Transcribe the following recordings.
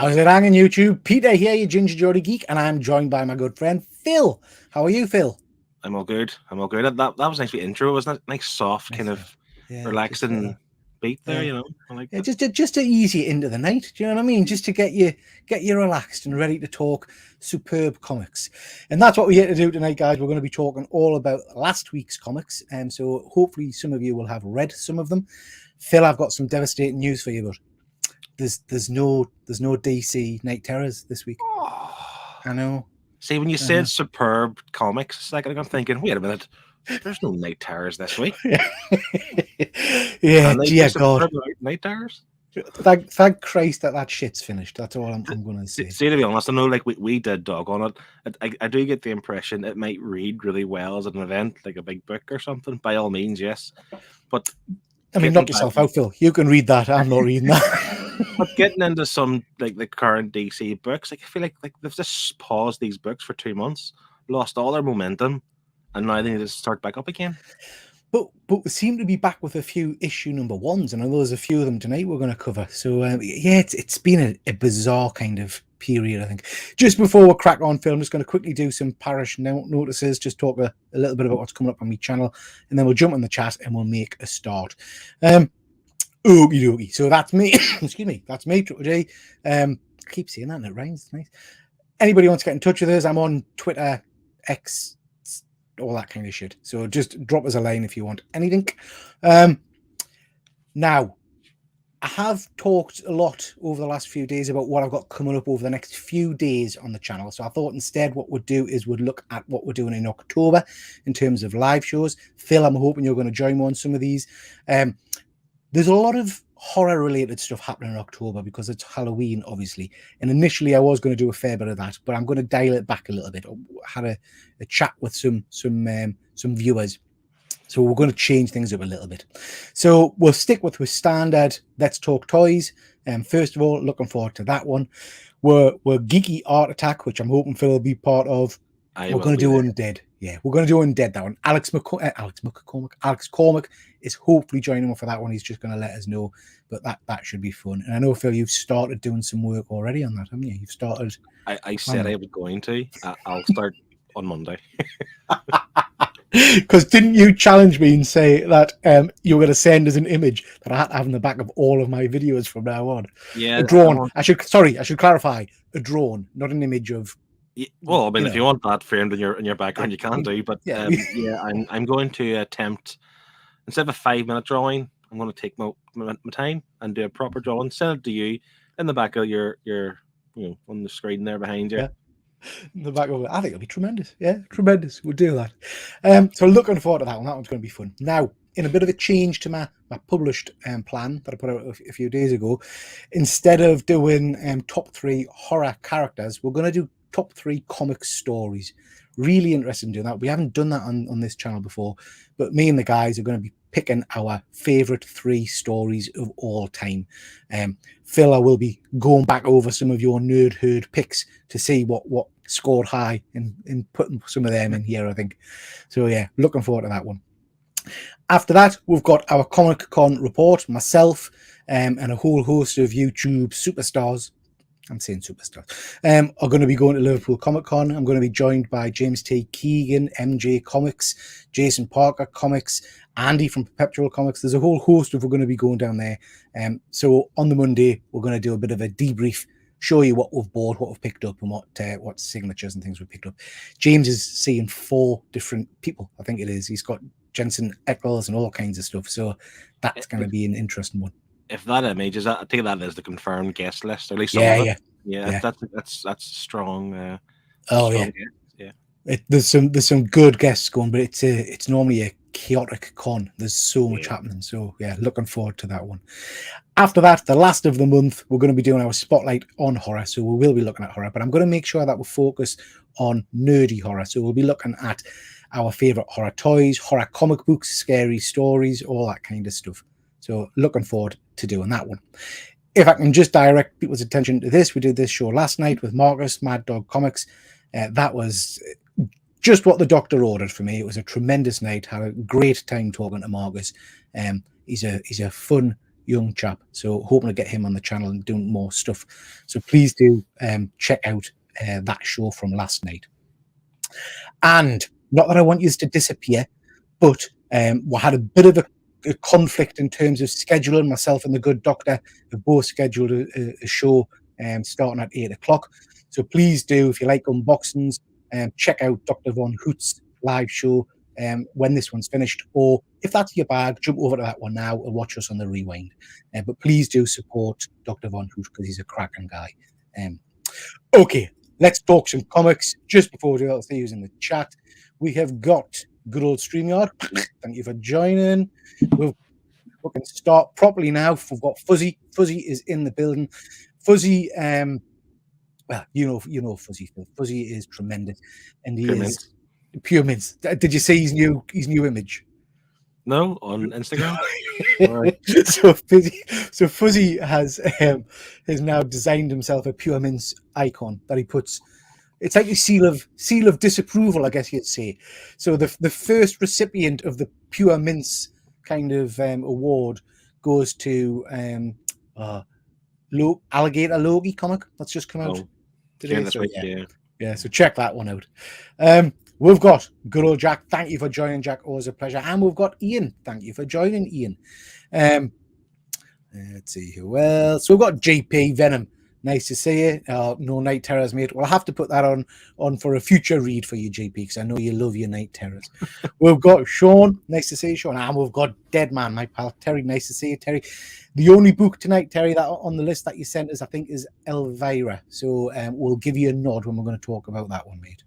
How's it hanging, YouTube? Peter here, your Ginger Jody Geek, and I'm joined by my good friend Phil. How are you, Phil? I'm all good. That was a nice wee intro, wasn't it? Nice, soft, kind of relaxing beat there. I like that. Just to ease you into the night. Do you know what I mean? Just to get you relaxed and ready to talk superb comics. And that's what we're here to do tonight, guys. We're going to be talking all about last week's comics, and so hopefully some of you will have read some of them. Phil, I've got some devastating news for you, but there's no DC Night Terrors this week. Oh. I know. See, when you said superb comics a second ago, I'm thinking, wait a minute, there's no Night Terrors this week. God. Night Terrors? Thank Christ that shit's finished. That's all I'm going to say. See, to be honest, I know like we did dog on it. I do get the impression it might read really well as an event, like a big book or something. By all means, yes. But I mean, knock yourself out, Phil. You can read that. I'm not reading that. But getting into some like the current DC books, like I feel like they've just paused these books for 2 months, lost all their momentum, and now they need to start back up again. But we seem to be back with a few issue number ones, and I know there's a few of them tonight we're going to cover. So it's been a bizarre kind of period, I think. Just before we crack on, Phil, I'm just going to quickly do some parish notices, just talk a little bit about what's coming up on my channel, and then we'll jump in the chat and we'll make a start. Okie dokie. So that's me. Excuse me. That's me, Triple J. I keep saying that and it rhymes. It's nice. Anybody wants to get in touch with us, I'm on Twitter, X, all that kind of shit. So just drop us a line if you want anything. Now, I have talked a lot over the last few days about what I've got coming up over the next few days on the channel. So I thought instead what we'd do is we'd look at what we're doing in October in terms of live shows. Phil, I'm hoping you're going to join me on some of these. There's a lot of horror-related stuff happening in October because it's Halloween, obviously. And initially, I was going to do a fair bit of that, but I'm going to dial it back a little bit. I had a chat with some viewers, so we're going to change things up a little bit. So we'll stick with standard. Let's talk toys. First of all, looking forward to that one. We're Geeky Art Attack, which I'm hoping Phil will be part of. We're going to do Undead. Yeah, we're going to do Undead, that one. Alex Cormack is hopefully joining us for that one. He's just going to let us know, but that should be fun. And I know, Phil, you've started doing some work already on that, haven't you? You've started. I said I was going to. I'll start on Monday. Because didn't you challenge me and say that you were going to send us an image that I had to have in the back of all of my videos from now on? Yeah, a drone. I should clarify. A drone, not an image of. Well, I mean, if you want that framed in your background, you can do. But I'm going to attempt, instead of a 5-minute drawing, I'm going to take my time and do a proper drawing. Send it to you in the back of your on the screen there behind you. Yeah. In the back of it, I think it'll be tremendous. Yeah, tremendous. We'll do that. So looking forward to that one. That one's going to be fun. Now, in a bit of a change to my published plan that I put out a few days ago, instead of doing top 3 horror characters, we're going to do top 3 comic stories. Really interested in doing that. We haven't done that on this channel before, but me and the guys are going to be picking our favorite 3 stories of all time. Phil, I will be going back over some of your nerd herd picks to see what scored high and putting some of them in here, I think. So yeah, looking forward to that one. After that, we've got our Comic Con report, myself, and a whole host of YouTube superstars. I'm saying superstars, are going to be going to Liverpool Comic Con. I'm going to be joined by James T. Keegan, MJ Comics, Jason Parker Comics, Andy from Perpetual Comics. There's a whole host of we're going to be going down there. So on the Monday, we're going to do a bit of a debrief, show you what we've bought, what we've picked up, and what signatures and things we've picked up. James is seeing 4 different people, I think it is. He's got Jensen Ackles and all kinds of stuff. So that's going to be an interesting one. If that image is, I take that as the confirmed guest list, or at least some of it. Yeah. That's strong. Strong guest, yeah. There's some good guests going, but it's normally a chaotic con. There's so much happening. So yeah, looking forward to that one. After that, the last of the month, we're going to be doing our spotlight on horror. So we will be looking at horror, but I'm going to make sure that we focus on nerdy horror. So we'll be looking at our favorite horror toys, horror comic books, scary stories, all that kind of stuff. So looking forward to doing that one. If I can just direct people's attention to this, we did this show last night with Marcus, Mad Dog Comics. That was just what the doctor ordered for me. It was a tremendous night. Had a great time talking to Marcus. He's a fun young chap. So hoping to get him on the channel and doing more stuff. So please do check out that show from last night. And not that I want you to disappear, but we had a bit of a conflict in terms of scheduling. Myself and the good doctor have both scheduled a show starting at 8 o'clock. So please do, if you like unboxings, check out Dr. Von Hoot's live show when this one's finished, or if that's your bag, jump over to that one now and watch us on the rewind. But please do support Dr. Von Hoot because he's a cracking guy. Okay, let's talk some comics. Just before we do that, I'll see who's in the chat. We have got good old StreamYard. Thank you for joining. We can start properly now. We've got Fuzzy. Fuzzy is in the building. Fuzzy, well, you know Fuzzy. Fuzzy is tremendous, and he is pure mince. Did you see his new image? No, on Instagram. Right. So Fuzzy has now designed himself a pure mince icon that he puts. It's like a seal of disapproval, I guess you'd say. So the first recipient of the pure mince kind of award goes to Alligator Logie comic that's just come out today. So, yeah, so check that one out. We've got good old Jack. Thank you for joining, Jack. Always a pleasure. And we've got Ian. Thank you for joining, Ian. Let's see who else. So we've got JP Venom. Nice to see you. No Night Terrors, mate. We'll have to put that on for a future read for you, JP, because I know you love your Night Terrors. We've got Sean. Nice to see you, Sean. And we've got Dead Man, my pal. Terry, nice to see you, Terry. The only book tonight, Terry, that on the list that you sent us, I think, is Elvira. So we'll give you a nod when we're going to talk about that one, mate.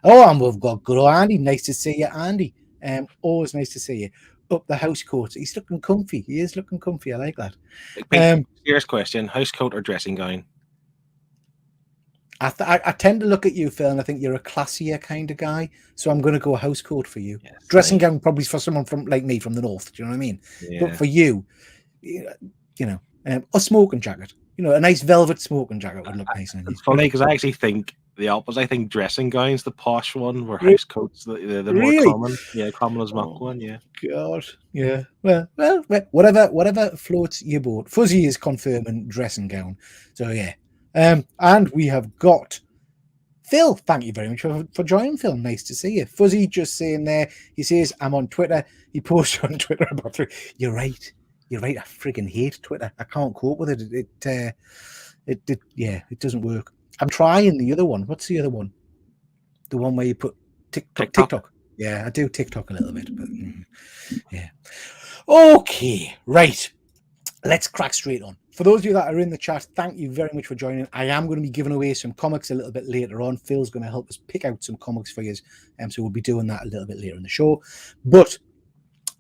Oh, and we've got good old Andy. Nice to see you, Andy. Always nice to see you. Up the house coat. He's looking comfy. He is looking comfy. I like that. Serious question: house coat or dressing gown? I tend to look at you, Phil, and I think you're a classier kind of guy. So I'm going to go house coat for you. Yes, dressing gown probably for someone from like me from the north. Do you know what I mean? Yeah. But for you, a smoking jacket. A nice velvet smoking jacket would look nice. It's funny because I actually think the opposite. I think dressing gowns, the posh one, where house coats the more common. Yeah, common as mock one. Yeah. God. Yeah. Well, whatever floats your boat. Fuzzy is confirming dressing gown. So yeah. And we have got Phil. Thank you very much for joining, Phil. Nice to see you. Fuzzy just saying there. He says I'm on Twitter. He posts on Twitter about 3. You're right. I friggin' hate Twitter. I can't cope with it. It doesn't work. I'm trying the other one. What's the other one? The one where you put TikTok. Yeah, I do TikTok a little bit, but yeah. Okay, right. Let's crack straight on. For those of you that are in the chat, thank you very much for joining. I am going to be giving away some comics a little bit later on. Phil's going to help us pick out some comics for you, so we'll be doing that a little bit later in the show. But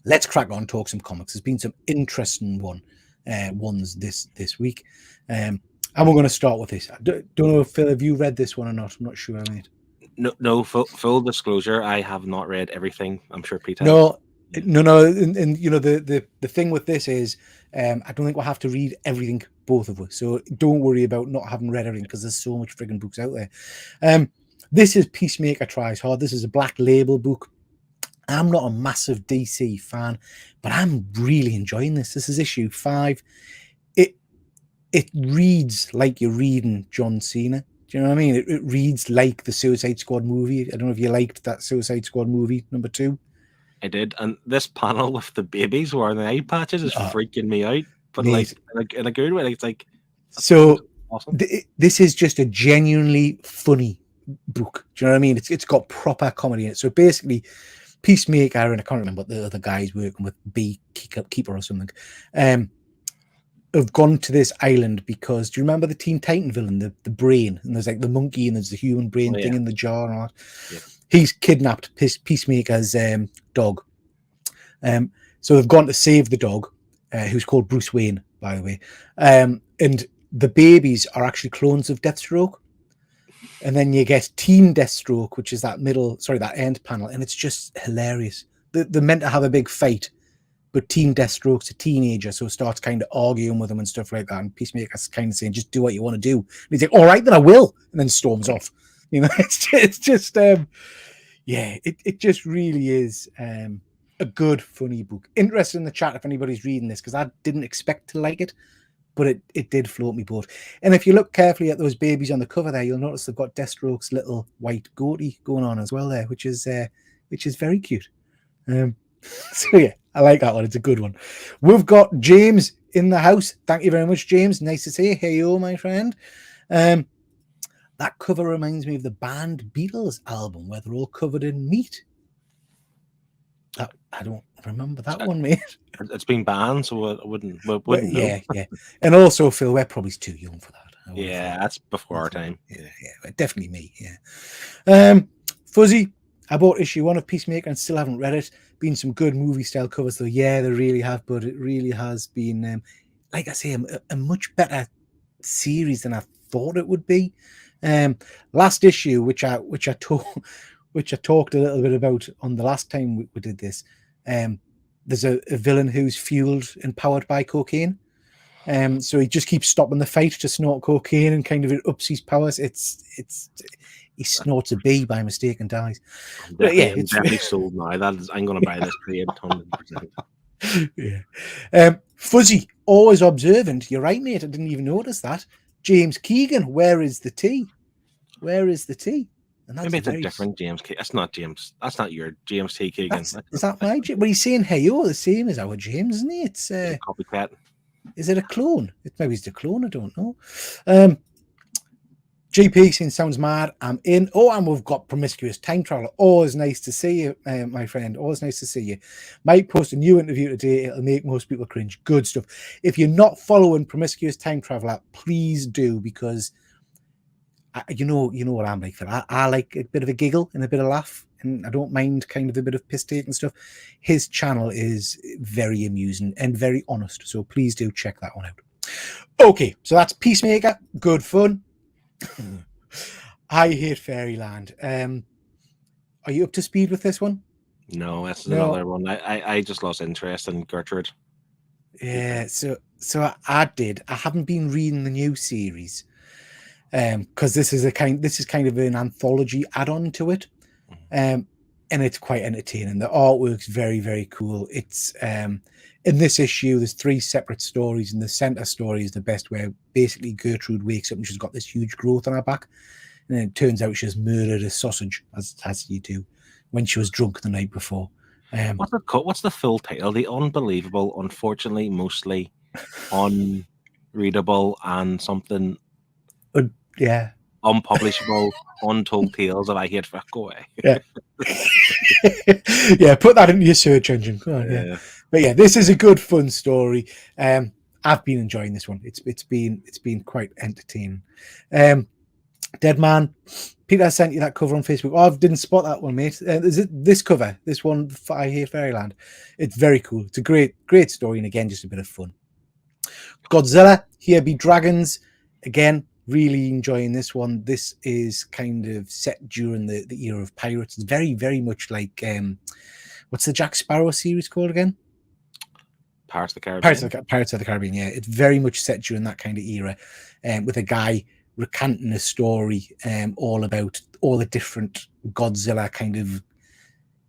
let's crack on, talk some comics. There's been some interesting ones this week. And we're going to start with this. I don't know, Phil, have you read this one or not? I'm not sure, mate. No. Full disclosure, I have not read everything. I'm sure Pete has. No. And the thing with this is, I don't think we'll have to read everything, both of us. So don't worry about not having read everything because there's so much frigging books out there. This is Peacemaker Tries Hard. This is a Black Label book. I'm not a massive DC fan, but I'm really enjoying this. This is issue 5. It reads like you're reading John Cena. Do you know what I mean? It reads like the Suicide Squad movie. I don't know if you liked that Suicide Squad movie, number 2. I did. And this panel with the babies wearing the eye patches is freaking me out. But neat. like in a good way. It's like... So awesome. This is just a genuinely funny book. Do you know what I mean? It's got proper comedy in it. So basically... Peacemaker, and I can't remember what the other guys working with, Beekeeper or something, have gone to this island because, do you remember the Teen Titan villain, the brain? And there's like the monkey and there's the human brain thing in the jar and all that. Yeah. He's kidnapped Peacemaker's dog. So they've gone to save the dog, who's called Bruce Wayne, by the way. And the babies are actually clones of Deathstroke. And then you get Teen Deathstroke, which is that end panel, and it's just hilarious. They're meant to have a big fight, but Teen Deathstroke's a teenager, so starts kind of arguing with him and stuff like that. And Peacemaker's kind of saying, "Just do what you want to do." And he's like, "All right, then I will," and then storms off. It's just, it just really is. a good, funny book. Interested in the chat if anybody's reading this, because I didn't expect to like it, but it did float me boat. And if you look carefully at those babies on the cover there, you'll notice they've got Deathstroke's little white goatee going on as well there, which is very cute. So yeah, I like that one. It's a good one. We've got James in the house. Thank you very much, James. Nice to see you. Hey, yo, my friend. That cover reminds me of the band Beatles album where they're all covered in meat. I don't remember that one, mate. It's been banned, so I wouldn't know. Yeah. And also, Phil, we're probably too young for that. Yeah, that's before our time. Yeah, definitely me. Yeah. Fuzzy, I bought issue 1 of Peacemaker and still haven't read it. Been some good movie style covers, though. Yeah, they really have, but it really has been, like I say, a much better series than I thought it would be. Last issue, which I talked a little bit about on the last time we did this. There's a villain who's fueled and powered by cocaine. So he just keeps stopping the fight to snort cocaine and kind of it ups his powers. He snorts a bee by mistake and dies. But yeah, it's definitely sold now. I'm going to buy this trade 100%. Yeah. Fuzzy, always observant. You're right, mate. I didn't even notice that. James Keegan, where is the tea? Where is the tea? And that's maybe it's a different James Keegan. That's not James. That's not your James T. Keegan. Is that my James? But he's saying, hey, you're the same as our James, isn't he? It's a copycat. Is it a clone? Maybe it's a clone. I don't know. GP saying sounds mad. I'm in. Oh, and we've got Promiscuous Time Traveler. Always nice to see you, my friend. Always nice to see you. Might post a new interview today. It'll make most people cringe. Good stuff. If you're not following Promiscuous Time Traveler, please do, because you know what I'm like for that. I like a bit of a giggle and a bit of laugh, and I don't mind kind of a bit of piss take and stuff. His channel is very amusing and very honest, so please do check that one out. Okay, so that's Peacemaker. Good fun. I Hate Fairyland. Are you up to speed with this one? No, this is another one. I just lost interest in Gertrude. Yeah, so I did. I haven't been reading the new series because this is kind of an anthology add-on to it, and it's quite entertaining. The artwork's very, very cool. It's in this issue, there's 3 separate stories, and the center story is the best, where basically Gertrude wakes up and she's got this huge growth on her back, and it turns out she's murdered a sausage, as you do, when she was drunk the night before. What's the full title? The Unbelievable, Unfortunately, Mostly Unreadable, and something. Yeah. Unpublishable, Untold Tales of I Hate Fuck. Go away. Yeah. Yeah, put that into your search engine. Go on, yeah. But yeah, this is a good, fun story. I've been enjoying this one. It's been quite entertaining. Dead Man, Peter sent you that cover on Facebook. Oh, I didn't spot that one, mate. Is it this cover? This one, I Hate Fairyland. It's very cool. It's a great story, and again, just a bit of fun. Godzilla, Here Be Dragons. Again, really enjoying this one. This is kind of set during the era of pirates. It's very, very much like what's the Jack Sparrow series called again? Pirates of the Caribbean. Pirates of the Caribbean. Yeah, it's very much set during that kind of era, with a guy recanting a story all about all the different Godzilla kind of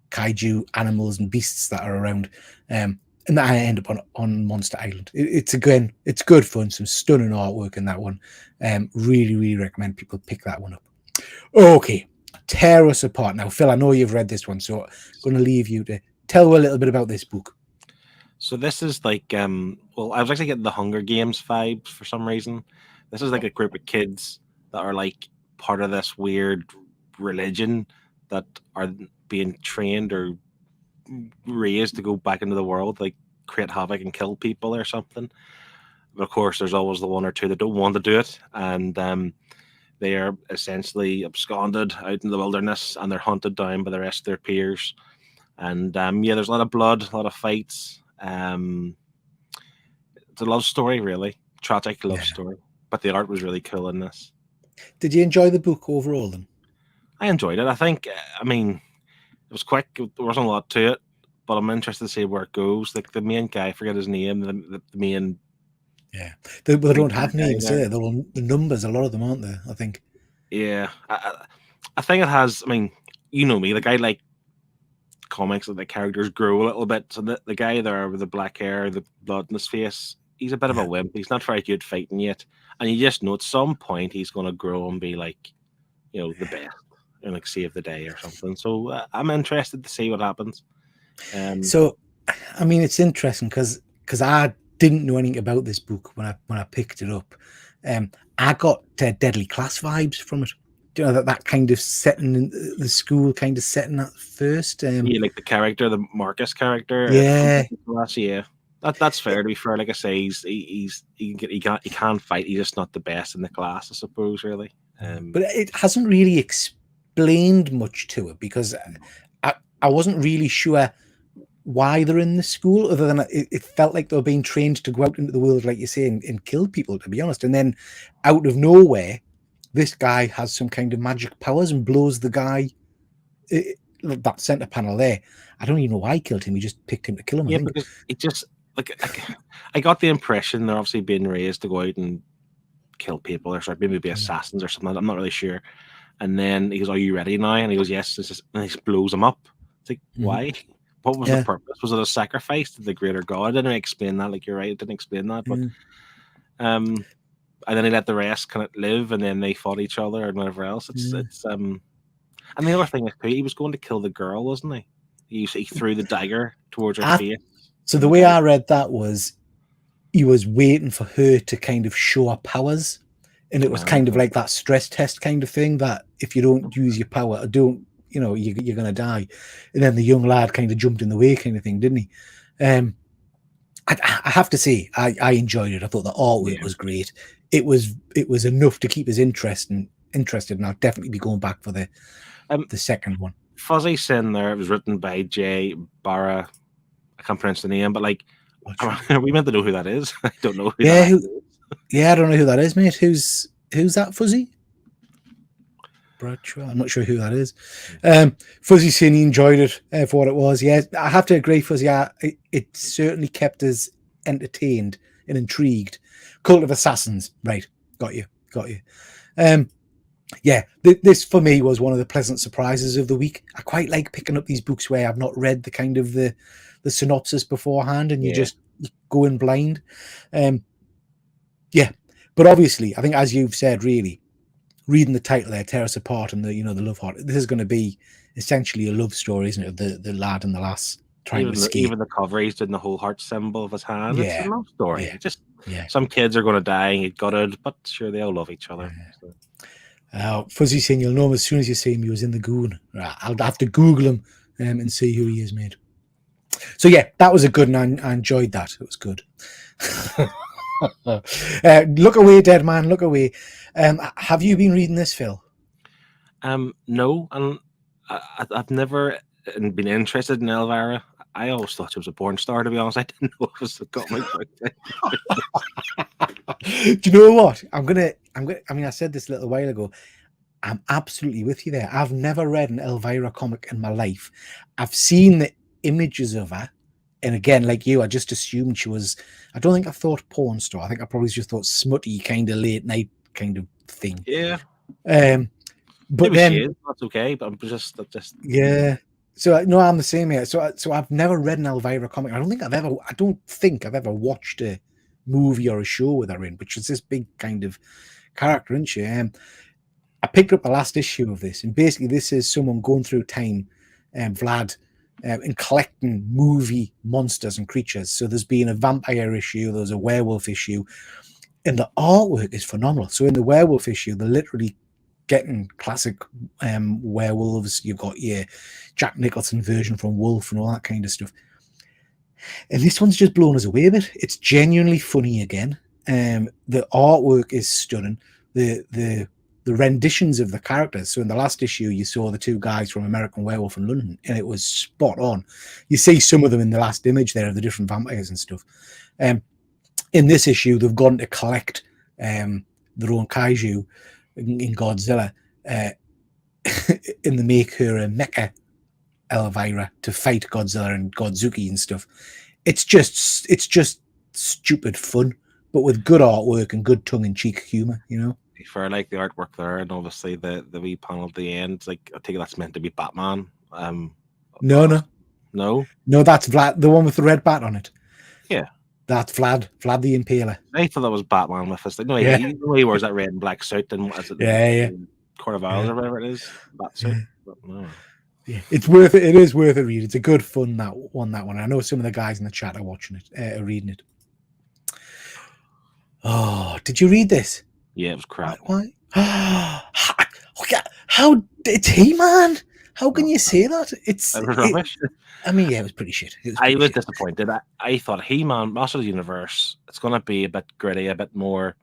kaiju animals and beasts that are around. And that I end up on Monster Island. It's good fun, some stunning artwork in that one. Really, really recommend people pick that one up. Okay, Tear Us Apart. Now, Phil, I know you've read this one, so I'm going to leave you to tell a little bit about this book. So this is like, well, I was actually getting the Hunger Games vibes for some reason. This is like a group of kids that are like part of this weird religion that are being trained or raised to go back into the world, like create havoc and kill people or something. But of course, there's always the one or two that don't want to do it, and they are essentially absconded out in the wilderness, and they're hunted down by the rest of their peers. And yeah, there's a lot of blood, a lot of fights. It's a love story, really tragic love story. But the art was really cool in this. Did you enjoy the book overall, then? I enjoyed it. I think, I mean, it was quick. There wasn't a lot to it, but I'm interested to see where it goes. Like the main guy, I forget his name. The main. Yeah, they don't have names there. They're all the numbers. A lot of them aren't there, I think. Yeah, I think it has. I mean, you know me. Like comics that the characters grow a little bit. So the guy there with the black hair, the blood in his face, he's a bit of a wimp. He's not very good fighting yet, and you just know at some point he's going to grow and be like, the best and like save the day or something. So I'm interested to see what happens. So, I mean, it's interesting because I didn't know anything about this book when I picked it up. I got Deadly Class vibes from it. Do you know that kind of setting in the school kind of setting at first? Yeah, like the character, the Marcus character. Yeah, yeah. That's fair. To be fair, like I say, he can fight. He's just not the best in the class, I suppose. Really, but it hasn't really explained much to it because I wasn't really sure why they're in the school, other than it felt like they were being trained to go out into the world, like you say, and kill people. To be honest, and then out of nowhere, this guy has some kind of magic powers and blows the guy. That center panel there. I don't even know why he killed him. He just picked him to kill him. Yeah, because it just I got the impression they're obviously being raised to go out and kill people, or maybe be assassins or something. I'm not really sure. And then he goes, "Are you ready now?" And he goes, "Yes." And he just blows him up. It's like, why? What was the purpose? Was it a sacrifice to the greater God? I didn't explain that. Like, you're right, it didn't explain that. But and then he let the rest kind of live, and then they fought each other and whatever else. It's and the other thing is, he was going to kill the girl, wasn't he? He threw the dagger towards her face. So the way I read that was he was waiting for her to kind of show her powers, and it was kind of like that stress test kind of thing, that if you don't use your power or don't, you're going to die. And then the young lad kind of jumped in the way kind of thing, didn't he? I have to say, I enjoyed it. I thought the artwork was great. It was enough to keep us interested, and I'll definitely be going back for the second one. Fuzzy Sin there, it was written by Jay Barra. I can't pronounce the name, but like, are we meant to know who that is? I don't know who that is. Yeah, I don't know who that is, mate. Who's that, Fuzzy? Bradshaw? I'm not sure who that is. Fuzzy Sin, he enjoyed it for what it was. Yeah, I have to agree, Fuzzy. It certainly kept us entertained and intrigued. Cult of Assassins, right? Got you. Yeah, this for me was one of the pleasant surprises of the week. I quite like picking up these books where I've not read the kind of the synopsis beforehand, and you just go in blind. Yeah, but obviously, I think, as you've said, really reading the title there, "Tear Us Apart," and the love heart. This is going to be essentially a love story, isn't it? Of the lad and the lass trying to escape. Even the cover, he's doing the whole heart symbol of his hand. Yeah, it's a love story. Some kids are going to die and get gutted, but sure, they all love each other. Fuzzy Sin, you'll know him as soon as you see him. He was in the Goon. I'll have to Google him and see who he is, mate. So yeah, that was a good one. I enjoyed that. It was good. Look away, dead man. Look away. Have you been reading this, Phil? No, and I've never been interested in Elvira. I always thought she was a porn star, to be honest. I didn't know it was a comic book. Do you know what? I'm gonna. I mean, I said this a little while ago. I'm absolutely with you there. I've never read an Elvira comic in my life. I've seen the images of her, and again, like you, I just assumed she was. I don't think I thought porn star. I think I probably just thought smutty, kind of late night kind of thing. Yeah. But then that's okay. But I'm just yeah. So no, I'm the same here. So I've never read an Elvira comic. I don't think I've ever watched a movie or a show with her in, which is this big kind of character, isn't she? I picked up the last issue of this, and basically this is someone going through time, Vlad, and collecting movie monsters and creatures. So there's been a vampire issue, there's a werewolf issue, and the artwork is phenomenal. So in the werewolf issue, they're literally getting classic werewolves. You've got your Jack Nicholson version from Wolf and all that kind of stuff. And this one's just blown us away a bit. It's genuinely funny again. The artwork is stunning. The renditions of the characters. So in the last issue, you saw the two guys from American Werewolf in London, and it was spot on. You see some of them in the last image there of the different vampires and stuff. In this issue, they've gone to collect their own kaiju in Godzilla, and they make her a mecha Elvira to fight Godzilla and Godzuki and stuff. It's just stupid fun, but with good artwork and good tongue-in-cheek humor, you know. For like the artwork there, and obviously the wee panel at the end, like I think that's meant to be Batman. No. No, that's Vlad, the one with the red bat on it. Yeah. That's Vlad the Impaler. I thought that was Batman with us. Like, no, Yeah. he wears that red and black suit and what is it? Yeah. Court of Owls or whatever it is. That suit. No. Yeah, it's worth it. It is worth a read. It's a good fun that one. I know some of the guys in the chat are watching it, are reading it. Oh, did you read this? Yeah, it was crap. Why? How it's He-Man? How can you say that? It was rubbish. I mean, yeah, it was pretty shit. I was disappointed. I thought He-Man, Master of the Universe, it's going to be a bit gritty, a bit more.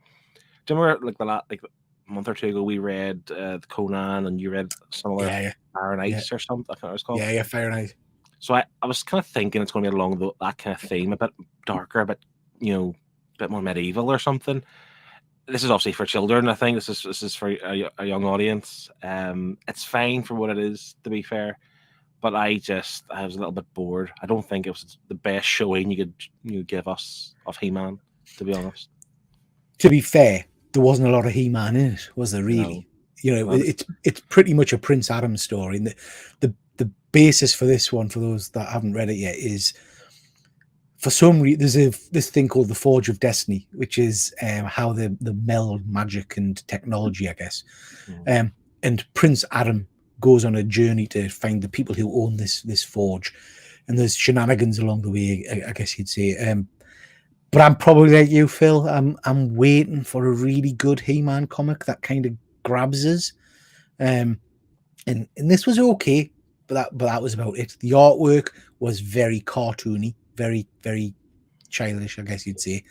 Do you remember like a month or two ago we read Conan and you read some other Fire and Ice or something? I can't remember what it's called. Yeah, Fire and Ice. So I was kind of thinking it's going to be along that kind of theme, a bit darker, a bit a bit more medieval or something. This is obviously for children. I think this is for a young audience. It's fine for what it is, to be fair, but I was a little bit bored. I don't think it was the best showing you could give us of He-Man, to be honest. To be fair, there wasn't a lot of He-Man in it, was there? Really? No. It's pretty much a Prince Adam story. And the basis for this one, for those that haven't read it yet, is for some reason there's this thing called the Forge of Destiny, which is how they meld magic and technology, I guess. And Prince Adam goes on a journey to find the people who own this forge, and there's shenanigans along the way, I guess you'd say. But I'm probably like you, Phil. I'm waiting for a really good He-Man comic that kind of grabs us. And this was okay, but that was about it. The artwork was very cartoony, very, very childish, I guess you'd say.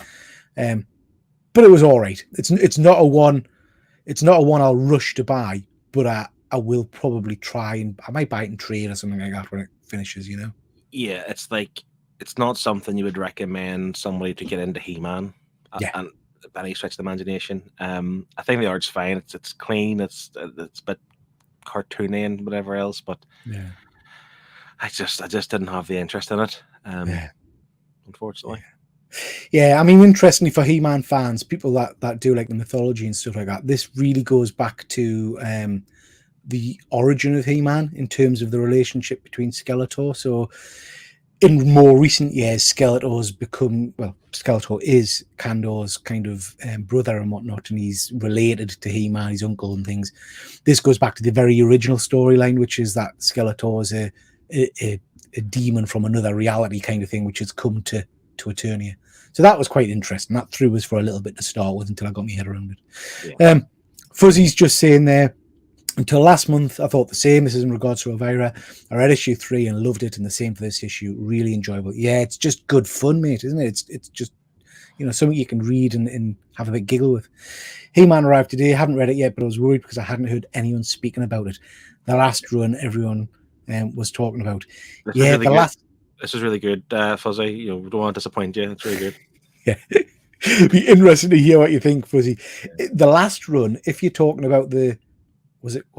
But it was all right. It's not a one I'll rush to buy, but I will probably try, and I might buy it in trade or something like that when it finishes, Yeah, it's not something you would recommend somebody to get into He-Man. And by any stretch of the imagination. I think the art's fine. It's clean. It's a bit cartoony and whatever else, but I just didn't have the interest in it. Unfortunately. Yeah, I mean, interestingly for He-Man fans, people that do like the mythology and stuff like that, this really goes back to the origin of He-Man in terms of the relationship between Skeletor. So in more recent years, Skeletor is Kandor's kind of brother and whatnot, and he's related to He-Man, his uncle and things. This goes back to the very original storyline, which is that Skeletor is a demon from another reality kind of thing, which has come to Eternia. So that was quite interesting. That threw us for a little bit to start with until I got my head around it. Yeah. Fuzzy's just saying there, until last month, I thought the same. This is in regards to Elvira. I read issue 3 and loved it, and the same for this issue. Really enjoyable. Yeah, it's just good fun, mate, isn't it? It's just, something you can read and have a bit giggle with. He-Man arrived today. I haven't read it yet, but I was worried because I hadn't heard anyone speaking about it. The last run, everyone was talking about. This is really good, Fuzzy. We don't want to disappoint you. It's really good. Yeah. Be interesting to hear what you think, Fuzzy. The last run, if you're talking about what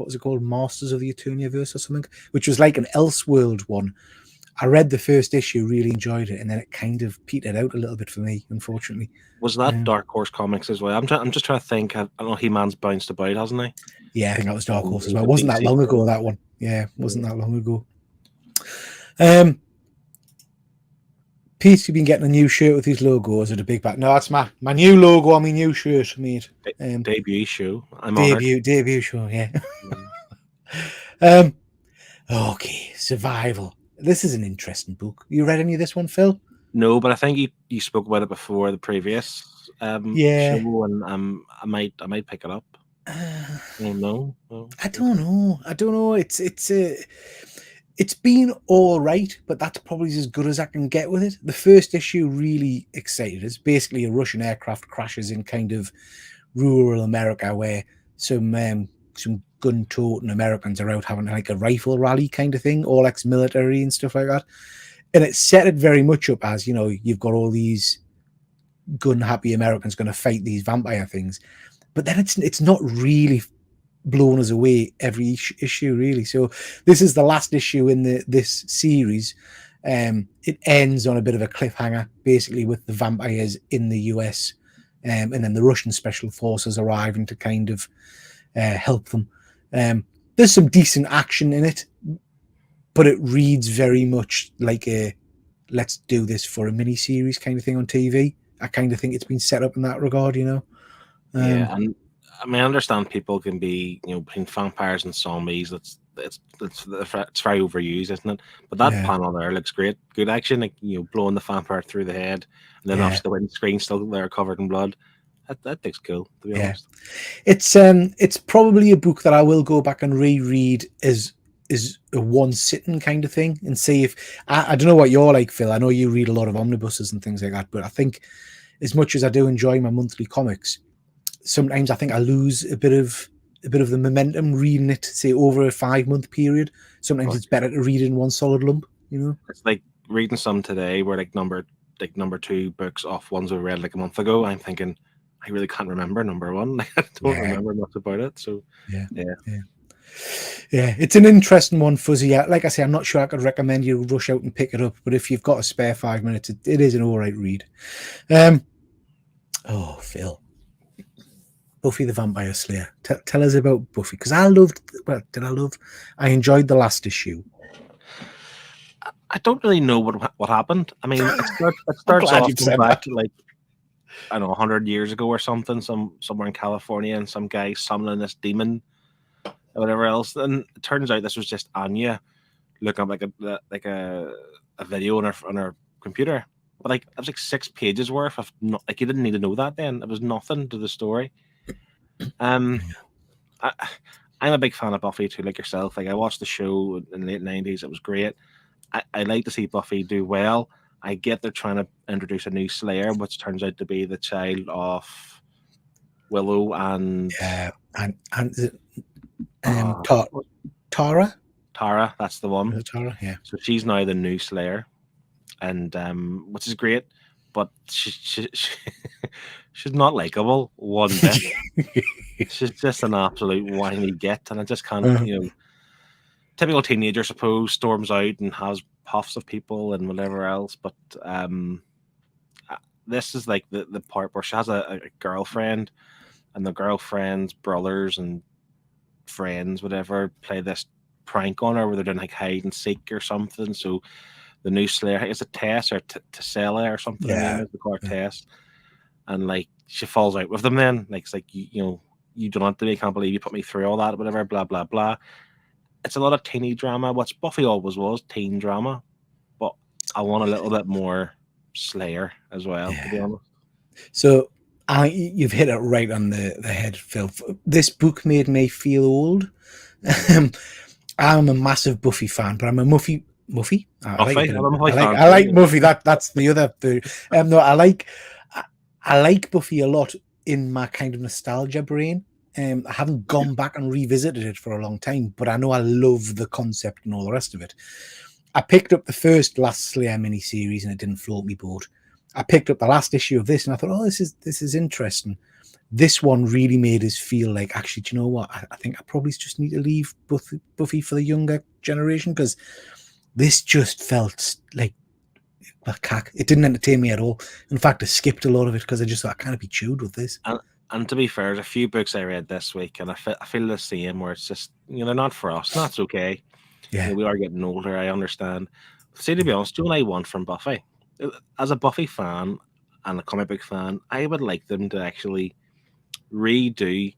was it called? Masters of the Eterniverse or something, which was like an Elseworld one. I read the first issue, really enjoyed it, and then it kind of petered out a little bit for me, unfortunately. Was that Dark Horse Comics as well? I'm just trying to think. I know He-Man's bounced about, hasn't he? Yeah, I think that was Dark Horse as well. It wasn't that long ago, that one. Yeah, it wasn't that long ago. Pete, you've been getting a new shirt with his logo. Is it a big back? No, that's my new logo on my new shirt, mate. Debut show. Debut show, yeah. Okay, Survival. This is an interesting book. You read any of this one, Phil? No, but I think you spoke about it before the previous show, and I might pick it up. I don't know. I don't know. It's been all right, but that's probably as good as I can get with it. The first issue really excited us. Basically, a Russian aircraft crashes in kind of rural America where some gun-toting Americans are out having like a rifle rally kind of thing, all ex-military and stuff like that. And it set it very much up as, you've got all these gun-happy Americans going to fight these vampire things. But then it's not really blown us away every issue, really. So this is the last issue in this series. It ends on a bit of a cliffhanger, basically with the vampires in the US, and then the Russian special forces arriving to kind of help them. There's some decent action in it. but it reads very much like a let's do this for a mini series kind of thing on TV. I kind of think it's been set up in that regard, you know. Yeah, and I mean, I understand people can be, between vampires and zombies. It's very overused, isn't it? But that panel there looks great. Good action, like blowing the vampire through the head, and then obviously the windscreen still there covered in blood. That looks cool, to be honest. It's probably a book that I will go back and reread as a one sitting kind of thing and see if I don't know what you're like, Phil. I know you read a lot of omnibuses and things like that, but I think as much as I do enjoy my monthly comics, sometimes I think I lose a bit of the momentum reading it, say, over a 5-month period. Sometimes it's better to read it in one solid lump, you know. It's like reading some today where number 2 books off ones we read like a month ago. I'm thinking I really can't remember number 1. Like, I don't remember much about it. So yeah, it's an interesting one, Fuzzy. Like I say, I'm not sure I could recommend you rush out and pick it up, but if you've got a spare 5 minutes, it is an all right read. Oh, Phil, Buffy the Vampire Slayer. Tell us about Buffy, because I enjoyed the last issue. I don't really know what happened. I mean, it starts off going back to like, I don't know, 100 years ago or something, somewhere in California, and some guy summoning this demon or whatever else. And it turns out this was just Anya looking up like a video on her computer. But like, it was like 6 pages worth of like, you didn't need to know that then. It was nothing to the story. I'm a big fan of Buffy too, like yourself. Like, I watched the show in the late 90s. It was great. I like to see Buffy do well. I get they're trying to introduce a new Slayer, which turns out to be the child of Willow and Tara. Tara, that's the one. Tara, yeah. So she's now the new Slayer, and which is great. But she's not likable one bit. She's just an absolute whiny git, and I just can't. Typical teenager, I suppose, storms out and has puffs of people and whatever else. But this is like the part where she has a girlfriend, and the girlfriend's brothers and friends, whatever, play this prank on her where they're doing like hide and seek or something. So the new Slayer, is it Tess or Tesella or something? Yeah, the car Tess, and like she falls out with them. Then like, it's like you don't have to. I can't believe you put me through all that. Whatever, blah blah blah. It's a lot of teeny drama, which Buffy always was, teen drama. But I want a little bit more Slayer as well, to be honest. So you've hit it right on the head, Phil. This book made me feel old. I'm a massive Buffy fan, but I'm a Muffy. I like Buffy. That's the other thing. No, I like Buffy a lot in my kind of nostalgia brain. I haven't gone back and revisited it for a long time, but I know I love the concept and all the rest of it. I picked up the last Slayer miniseries and it didn't float me boat. I picked up the last issue of this and I thought, oh, this is interesting. This one really made us feel like, actually, do you know what? I think I probably just need to leave Buffy for the younger generation, because this just felt like a cack. It didn't entertain me at all. In fact, I skipped a lot of it because I just thought I can't be chewed with this. And to be fair, there's a few books I read this week, and I feel the same, where it's just, they're not for us. And that's okay. Yeah, we are getting older. I understand. See, to be honest, what I want from Buffy, as a Buffy fan and a comic book fan, I would like them to actually redo,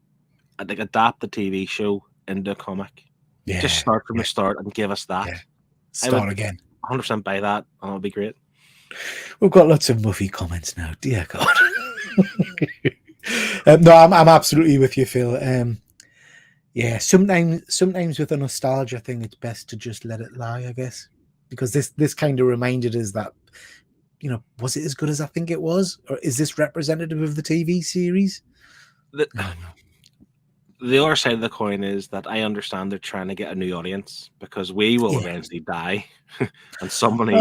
like, adapt the TV show into a comic. Yeah, just start from the start and give us that. Yeah. Start again. 100% buy that, and it'll be great. We've got lots of Buffy comments now. Dear God. No, I'm absolutely with you, Phil. Yeah, sometimes with a nostalgia thing, it's best to just let it lie, I guess, because this kind of reminded us that, was it as good as I think it was, or is this representative of the TV series? The other side of the coin is that I understand they're trying to get a new audience, because we will eventually die, and somebody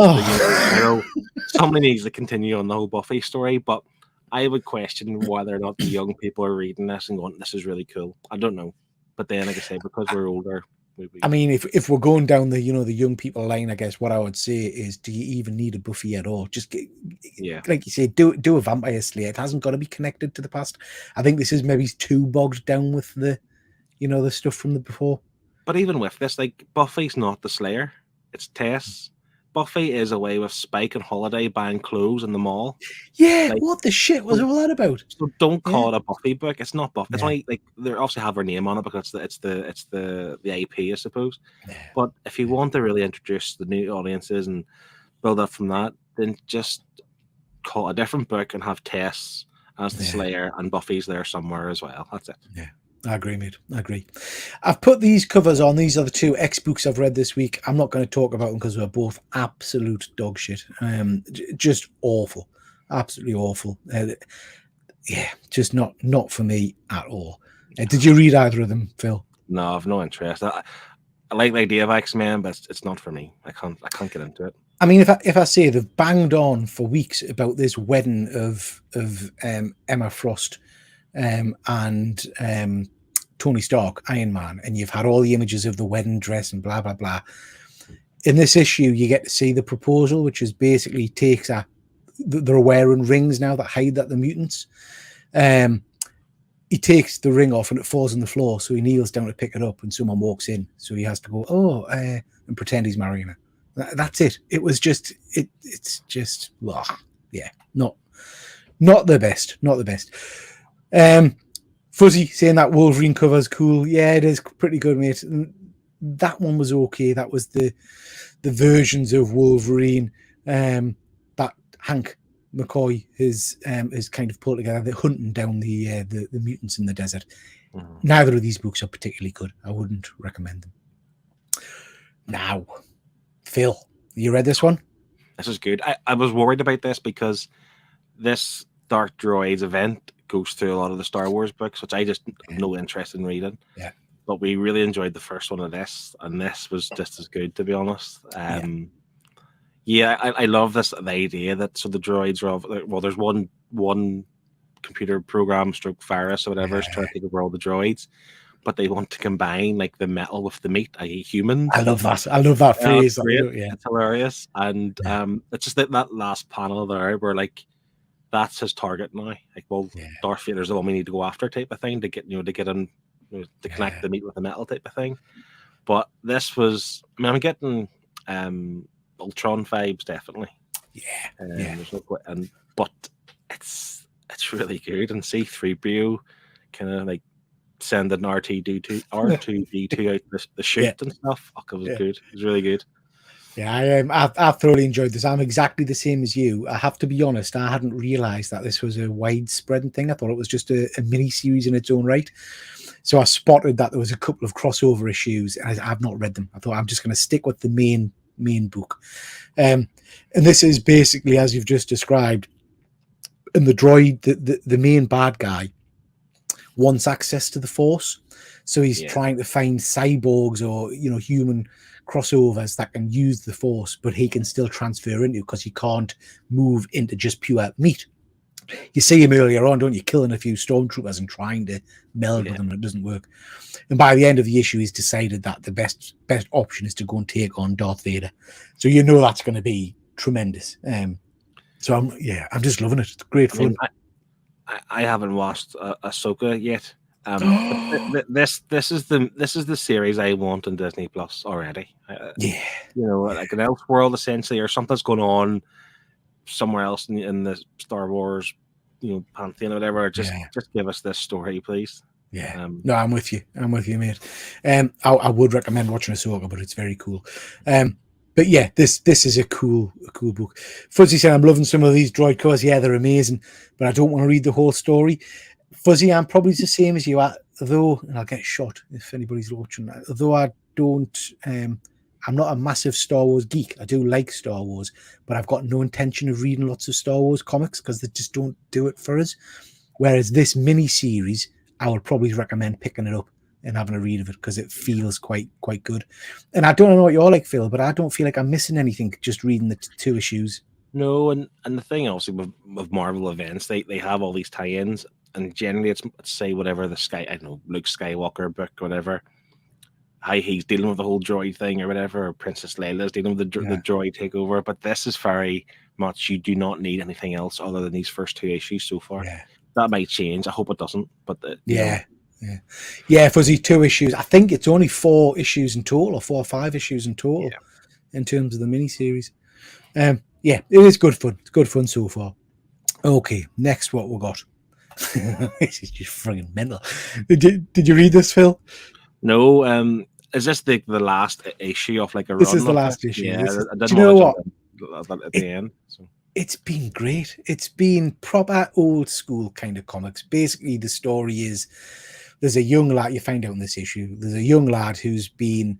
needs to continue on the whole Buffy story, but I would question whether or not the young people are reading this and going, this is really cool. I don't know. But then, like I say, because we're older. I mean, if we're going down the, the young people line, I guess what I would say is, do you even need a Buffy at all? Just like you say, do a Vampire Slayer. It hasn't got to be connected to the past. I think this is maybe too bogged down with the, the stuff from the before. But even with this, like, Buffy's not the Slayer. it's Tess. Buffy is away with Spike and Holiday buying clothes in the mall. Yeah, like, what the shit was all that about? So don't call it a Buffy book. It's not Buffy. Yeah. It's only like they obviously have her name on it because it's the IP, I suppose. Yeah. But if you want to really introduce the new audiences and build up from that, then just call it a different book and have Tess as the Slayer and Buffy's there somewhere as well. That's it. Yeah. I agree, mate. I agree. I've put these covers on. These are the 2 X books I've read this week. I'm not going to talk about them because they're both absolute dog shit. Just awful. Absolutely awful. Yeah, just not for me at all. Did you read either of them, Phil? No, I've no interest. I like the idea of X-Men, but it's not for me. I can't get into it. I mean, if I say they've banged on for weeks about this wedding of Emma Frost and Tony Stark, Iron Man, and you've had all the images of the wedding dress and blah blah blah. In this issue, you get to see the proposal, which is basically takes they're wearing rings now that hide that the mutants. He takes the ring off and it falls on the floor, so he kneels down to pick it up, and someone walks in, so he has to go and pretend he's marrying her. That's it. It was just it's just yeah, not the best, not the best. Fuzzy saying that Wolverine cover is cool. Yeah, it is pretty good, mate. That one was okay. That was the versions of Wolverine that Hank McCoy has kind of pulled together. They're hunting down the mutants in the desert. Mm-hmm. Neither of these books are particularly good. I wouldn't recommend them. Now, Phil, you read this one? This is good. I was worried about this because this Dark Droids event goes through a lot of the Star Wars books, which I just have no interest in reading. Yeah. But we really enjoyed the first one of this, and this was just as good, to be honest. I love the idea that the droids are there's one computer program stroke virus or whatever is trying to take over all the droids, but they want to combine like the metal with the meat, i.e. humans. I love that phrase. It's hilarious. And it's just that last panel there where like that's his target now. Like, Darth Vader's the one we need to go after, type of thing, to get him to connect the meat with the metal, type of thing. But this was, I'm getting Ultron vibes, definitely. There's no but it's really good. And C-3PO kind of like sending R2D2 out the chute and stuff. Fuck, it was good. It was really good. Yeah, I've thoroughly enjoyed this. I'm exactly the same as you. I have to be honest, I hadn't realised that this was a widespread thing. I thought it was just a mini-series in its own right. So I spotted that there was a couple of crossover issues, and I've not read them. I thought I'm just going to stick with the main book. And this is basically, as you've just described, and the droid, the main bad guy, wants access to the Force. So he's trying to find cyborgs or, human crossovers that can use the Force, but he can still transfer into, because he can't move into just pure meat. You see him earlier on, don't you, killing a few stormtroopers and trying to meld with them, and it doesn't work. And by the end of the issue, he's decided that the best option is to go and take on Darth Vader. So that's going to be tremendous. So I'm just loving it. It's great fun. I haven't watched Ahsoka yet. This is the series I want on Disney Plus already. Like an Elseworld essentially, or something's going on somewhere else in the Star Wars, pantheon or whatever. Just give us this story, please. Yeah. No, I'm with you, mate. I would recommend watching Ahsoka, but it's very cool. But yeah, this is a cool book. Fuzzy said, I'm loving some of these droid covers. Yeah, they're amazing, but I don't want to read the whole story. Fuzzy, I'm probably the same as you, though, and I'll get shot if anybody's watching. Though I don't, I'm not a massive Star Wars geek. I do like Star Wars, but I've got no intention of reading lots of Star Wars comics because they just don't do it for us. Whereas this mini-series, I would probably recommend picking it up and having a read of it because it feels quite good. And I don't know what you're like, Phil, but I don't feel like I'm missing anything just reading the 2 issues. No, and the thing also with Marvel events, they have all these tie-ins, and generally it's say whatever Luke Skywalker book, whatever, how he's dealing with the whole droid thing or whatever, or Princess Leila's dealing with the droid takeover. But this is very much, you do not need anything else other than these first 2 issues so far. Yeah. That might change. I hope it doesn't. But Fuzzy, 2 issues. I think it's only 4 issues in total, or 4 or 5 issues in total. in terms of the miniseries. Yeah, it is good fun. It's good fun so far. Okay, next what we got. This is just friggin' mental. Did you read this, Phil? No. Is this the last issue of like a This run? is the Of last it? issue. Yeah, This is, I do didn't you know want what? to jump in at the end. So. It's been great. It's been proper old school kind of comics. Basically, the story is there's a young lad, you find out in this issue, there's a young lad who's been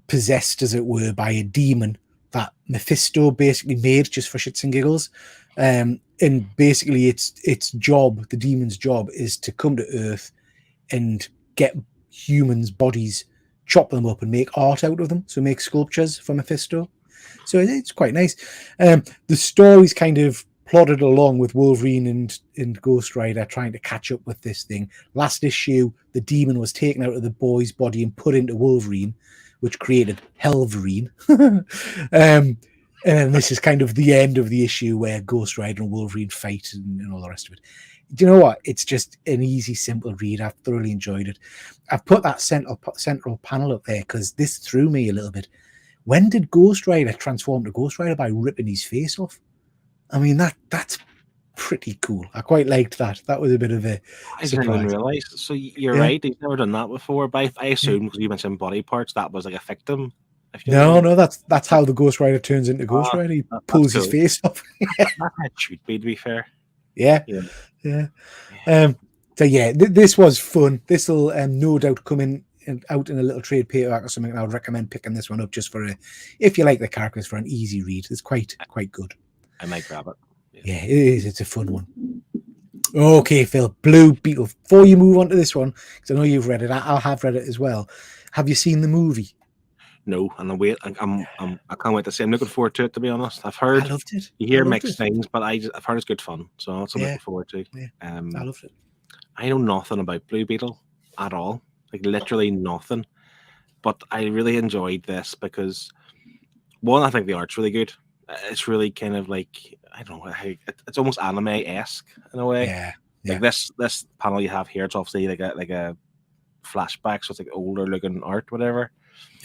possessed, as it were, by a demon that Mephisto basically made just for shits and giggles. And basically its job, the demon's job, is to come to Earth and get humans' bodies, chop them up and make art out of them. So make sculptures for Mephisto. So it's quite nice. The story's kind of plodded along with Wolverine and Ghost Rider trying to catch up with this thing. Last issue, the demon was taken out of the boy's body and put into Wolverine, which created Helverine. And this is kind of the end of the issue where Ghost Rider and Wolverine fight and all the rest of it. Do you know what? It's just an easy, simple read. I've thoroughly enjoyed it. I've put that central panel up there because this threw me a little bit. When did Ghost Rider transform to Ghost Rider? By ripping his face off? I mean, that's pretty cool. I quite liked that. That was a bit of a I didn't even realise. So you're right. He's never done that before. But I assume because you mentioned body parts, that was like a victim. No, that's how the Ghost Rider turns into Ghost Rider. He pulls his face off. That should be, to be fair. Yeah. So yeah, this was fun. This will no doubt come in out in a little trade paperback or something. And I would recommend picking this one up just for if you like the characters, for an easy read. It's quite good. I might grab it. Yeah, it is. It's a fun one. Okay, Phil, Blue Beetle. Before you move on to this one, because I know you've read it, I have read it as well. Have you seen the movie? No, and I can't wait to see. I'm looking forward to it. To be honest, I've heard. I loved it. You hear mixed things, but I've heard it's good fun, so that's what I'm looking forward to. Yeah, I loved it. I know nothing about Blue Beetle at all, like literally nothing. But I really enjoyed this because one, I think the art's really good. It's really kind of like, I don't know, it's almost anime-esque in a way. Yeah. Like this panel you have here, it's obviously like a flashback, so it's like older looking art, whatever.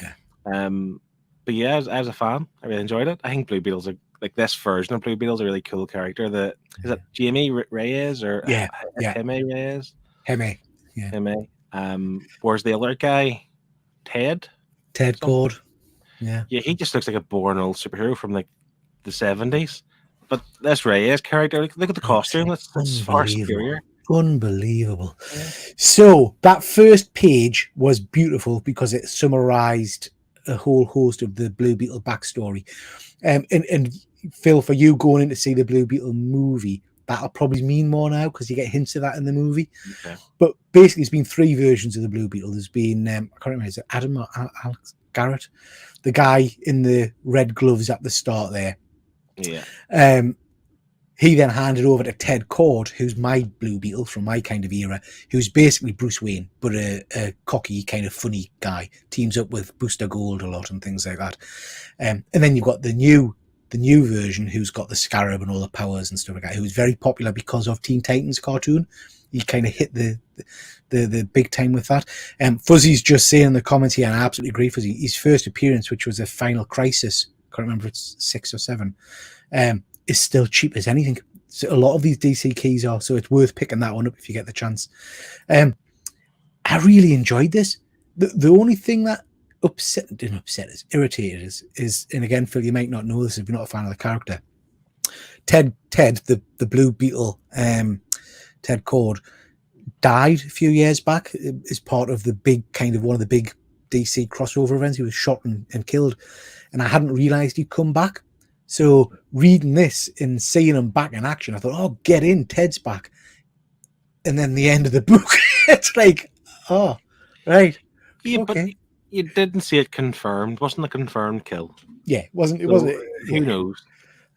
Yeah. But yeah, as a fan, I really enjoyed it. I think Blue Beetle's like this version of Blue Beetle's a really cool character. Is it Jamie Reyes or Jaime Reyes? Jaime. Yeah. Jaime. Where's the other guy? Ted Cord. Yeah. Yeah, he just looks like a born old superhero from like the 70s. But this Reyes character, look at the costume. That's far superior. Unbelievable. Yeah. So that first page was beautiful because it summarized a whole host of the Blue Beetle backstory. And Phil, for you going in to see the Blue Beetle movie, that'll probably mean more now because you get hints of that in the movie. Okay. But basically, there's been 3 versions of the Blue Beetle. There's been, I can't remember, is it Adam or Alex Garrett? The guy in the red gloves at the start there. Yeah. He then handed over to Ted Cord, who's my Blue Beetle from my kind of era, who's basically Bruce Wayne, but a cocky, kind of funny guy. Teams up with Booster Gold a lot and things like that. And then you've got the new version, who's got the Scarab and all the powers and stuff like that, who's very popular because of Teen Titans cartoon. He kind of hit the big time with that. Fuzzy's just saying in the comments here, and I absolutely agree, Fuzzy, his first appearance, which was a Final Crisis, I can't remember if it's 6 or 7, is still cheap as anything. So a lot of these DC keys are, so it's worth picking that one up if you get the chance. I really enjoyed this. The only thing that irritated us is, and again, Phil, you might not know this if you're not a fan of the character. Ted, the Blue Beetle, Ted Cord, died a few years back as part of the big kind of one of the big DC crossover events. He was shot and killed, and I hadn't realized he'd come back. So reading this and seeing him back in action, I thought, oh, get in, Ted's back. And then the end of the book, it's like, oh, right. Yeah, okay. But you didn't see it confirmed. Wasn't a confirmed kill. Yeah, it wasn't. Who knows?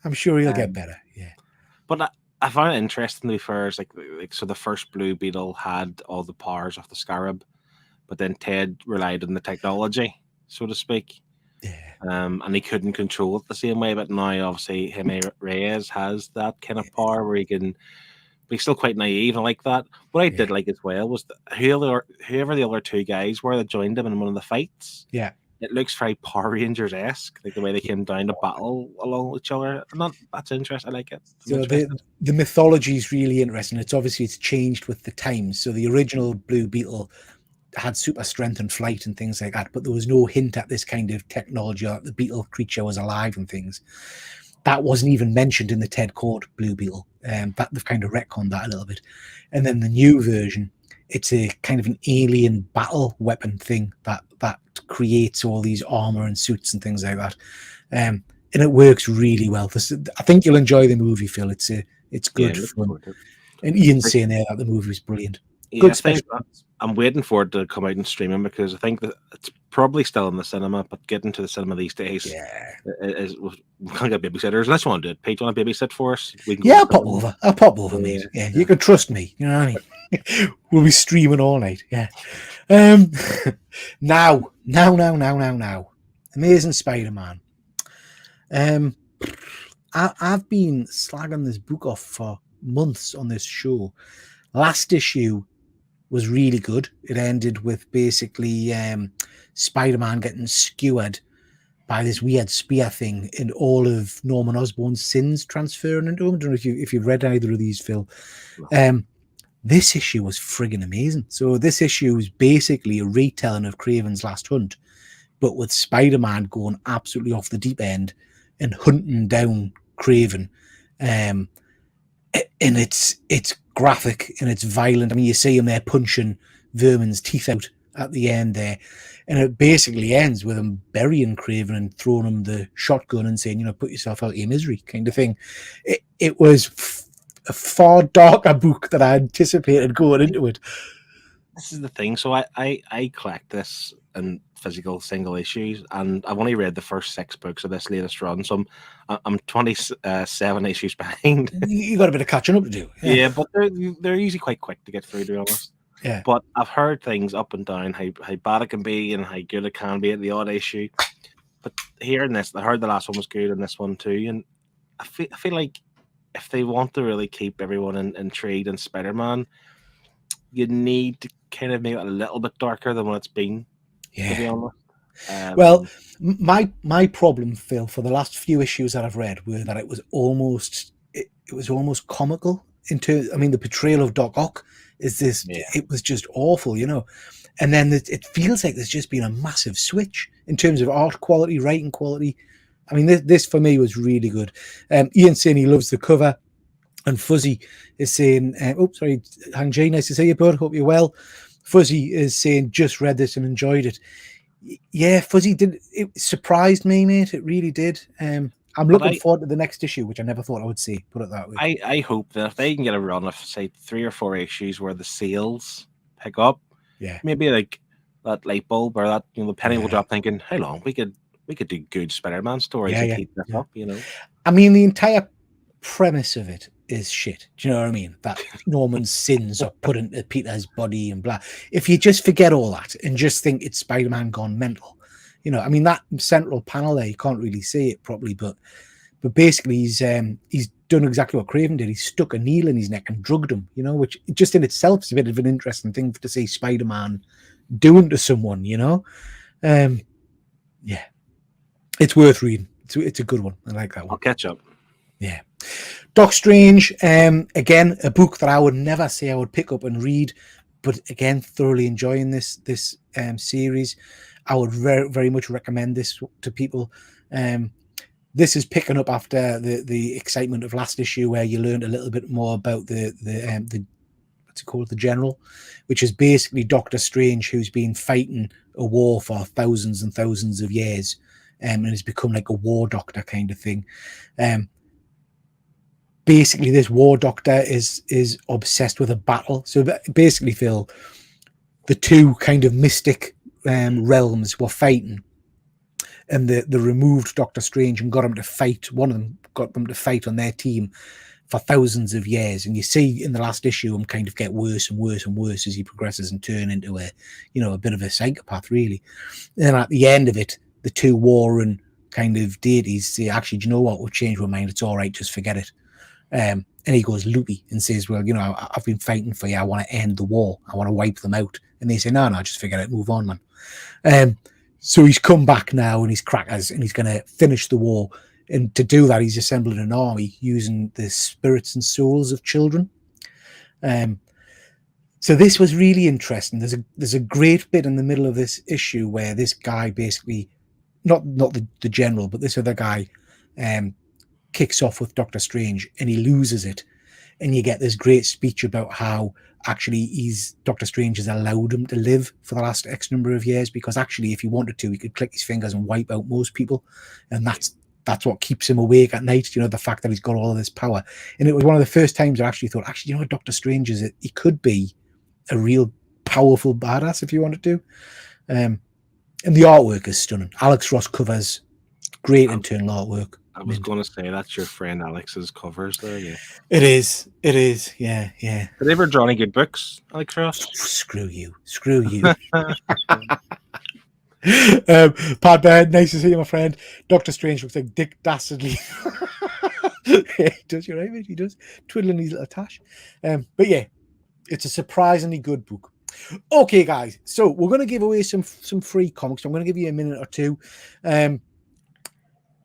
I'm sure he'll get better. Yeah. But I found it interesting, to be fair, is like so the first Blue Beetle had all the powers of the Scarab, but then Ted relied on the technology, so to speak. Yeah. And he couldn't control it the same way, but now obviously Jaime Reyes has that kind of power where he can, but he's still quite naive. I like that. What I did like as well was whoever the other 2 guys were that joined him in one of the fights. Yeah. it looks very Power Rangers esque, like the way they came down to battle along each other. And that's interesting. I like it. So the mythology is really interesting. It's changed with the times. So the original Blue Beetle had super strength and flight and things like that, but there was no hint at this kind of technology, or that the beetle creature was alive and things. That wasn't even mentioned in the Ted Cord Blue Beetle. That they've kind of retconned that a little bit. And then the new version, it's a kind of an alien battle weapon thing that creates all these armor and suits and things like that. And it works really well. I think you'll enjoy the movie, Phil. It's good fun. And Ian's saying there that the movie was brilliant. Good special. I'm waiting for it to come out and streaming, because I think that it's probably still in the cinema, but getting to the cinema these days is we can't get babysitters. Unless you want to do it. Pete, you want to babysit for us? I'll pop over, mate. Yeah, you can trust me. You know what I mean? We'll be streaming all night. Yeah. Now. Amazing Spider-Man. I've been slagging this book off for months on this show. Last issue was really good. It ended with basically Spider-Man getting skewered by this weird spear thing, and all of Norman Osborn's sins transferring into him. I don't know if you've read either of these, Phil. This issue was friggin' amazing. So this issue is basically a retelling of Kraven's Last Hunt, but with Spider-Man going absolutely off the deep end and hunting down Kraven. And it's graphic and it's violent. I mean, you see him there punching Vermin's teeth out at the end there, and it basically ends with him burying Kraven and throwing him the shotgun and saying, put yourself out of your misery, kind of thing. It was a far darker book than I anticipated going into it. This is the thing. So I collect this in physical single issues, and I've only read the first 6 books of this latest run, so I'm 27 issues behind. You got a bit of catching up to do. Yeah, but they're usually quite quick to get through, to be honest. Yeah. But I've heard things up and down, how bad it can be and how good it can be at the odd issue. But hearing this, I heard the last one was good and this one too, and I feel like if they want to really keep everyone intrigued in Spider-Man, you need to kind of make it a little bit darker than what it's been. Yeah. To be honest. Well, my problem, Phil, for the last few issues that I've read were that it was almost comical. The portrayal of Doc Ock is this. Yeah. It was just awful, And then it feels like there's just been a massive switch in terms of art quality, writing quality. I mean, this for me was really good. Ian's saying he loves the cover, and Fuzzy is saying, Hang G, nice to see you, bud. Hope you're well. Fuzzy is saying, just read this and enjoyed it. Yeah, Fuzzy did. It surprised me, mate. It really did. I'm looking forward to the next issue, which I never thought I would see. Put it that way. I hope that if they can get a run of, say, 3 or 4 issues where the sales pick up, maybe like that light bulb or that, the penny will drop. Thinking, how long we could do good Spider-Man stories and keep this up. I mean, the entire premise of it is shit. Do you know what I mean? That Norman's sins are put into Peter's body and blah. If you just forget all that and just think it's Spider-Man gone mental, that central panel there, you can't really see it properly, but basically he's done exactly what Kraven did. He stuck a needle in his neck and drugged him, which just in itself is a bit of an interesting thing to see Spider-Man doing to someone, it's worth reading. It's a good one. I like that one. I'll catch up. Yeah. Doc Strange, again, a book that I would never say I would pick up and read, but again, thoroughly enjoying this series. I would very, very much recommend this to people. This is picking up after the excitement of last issue, where you learned a little bit more about the what's it called, the General, which is basically Doctor Strange, who's been fighting a war for thousands and thousands of years, and has become like a war doctor kind of thing. Basically, this war doctor is obsessed with a battle. So basically, Phil, the two kind of mystic realms were fighting, and the removed Doctor Strange and got him to fight. One of them got them to fight on their team for thousands of years. And you see in the last issue him kind of get worse and worse and worse as he progresses and turn into a bit of a psychopath, really. And then at the end of it, the two warring kind of deities say, actually, do you know what? We've changed our mind. It's all right. Just forget it. And he goes loopy and says, well, I've been fighting for you. I want to end the war. I want to wipe them out. And they say, no, just forget it. Move on, man. So he's come back now and he's crackers and he's going to finish the war. And to do that, he's assembling an army using the spirits and souls of children. So this was really interesting. There's a great bit in the middle of this issue where this guy basically, not the general, but this other guy kicks off with Doctor Strange and he loses it. And you get this great speech about how actually Doctor Strange has allowed him to live for the last X number of years, because actually if he wanted to, he could click his fingers and wipe out most people. And that's what keeps him awake at night, the fact that he's got all of this power. And it was one of the first times I actually thought, Doctor Strange he could be a real powerful badass if you wanted to. And the artwork is stunning. Alex Ross covers, great internal artwork. I was going to say that's your friend Alex's covers there. Yeah, it is. Yeah. Did they ever draw any good books, Alex Ross? Screw you. Pat Bear, nice to see you, my friend. Doctor Strange looks like Dick Dastardly. Yeah, he does. You're right, mate. He does, twiddling his little tash. But yeah, it's a surprisingly good book. Okay, guys. So we're going to give away some free comics. I'm going to give you a minute or two.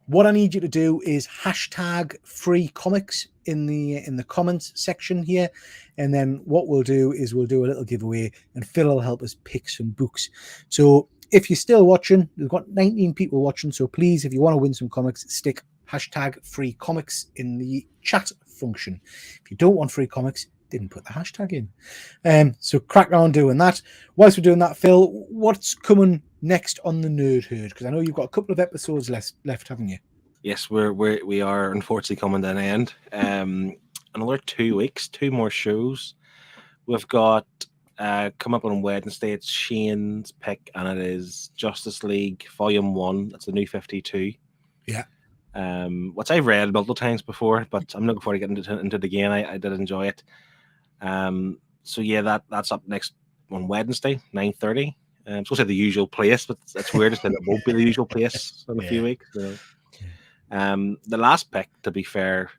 What I need you to do is hashtag free comics in the comments section here. And then what we'll do is we'll do a little giveaway and Phil will help us pick some books. So if you're still watching, we've got 19 people watching. So please, if you want to win some comics, stick hashtag free comics in the chat function. If you don't want free comics, didn't put the hashtag in. So crack on doing that. Whilst we're doing that, Phil, what's coming next on the Nerd Herd? Because I know you've got a couple of episodes left, haven't you? Yes, we are unfortunately coming to an end. Another 2 weeks, 2 more shows. We've got come up on Wednesday. It's Shane's pick, and it is Justice League Volume 1. That's the New 52. Yeah. Which I've read multiple times before, but I'm looking forward to getting into it again. I did enjoy it. So yeah, that's up next on Wednesday, 9:30. I'm supposed to say the usual place, but it's weird that it won't be the usual place in a few weeks. So. The last pick, to be fair,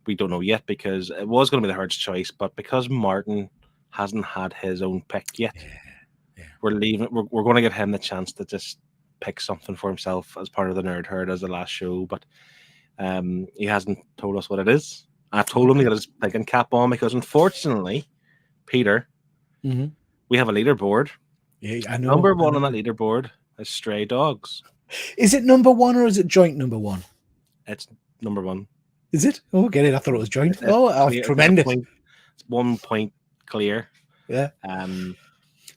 we don't know yet because it was going to be the Herd's choice, but because Martin hasn't had his own pick yet, we're leaving. We're going to give him the chance to just pick something for himself as part of the Nerd Herd as the last show, but he hasn't told us what it is. I've told him to get his picking cap on because, unfortunately, Peter, we have a leaderboard. Yeah, I know. Number one on that leaderboard is Stray Dogs. Is it number one or is it joint number one? It's number one. Is it? Oh, get it. I thought it was joint. Tremendous. It's 1 point clear. Yeah.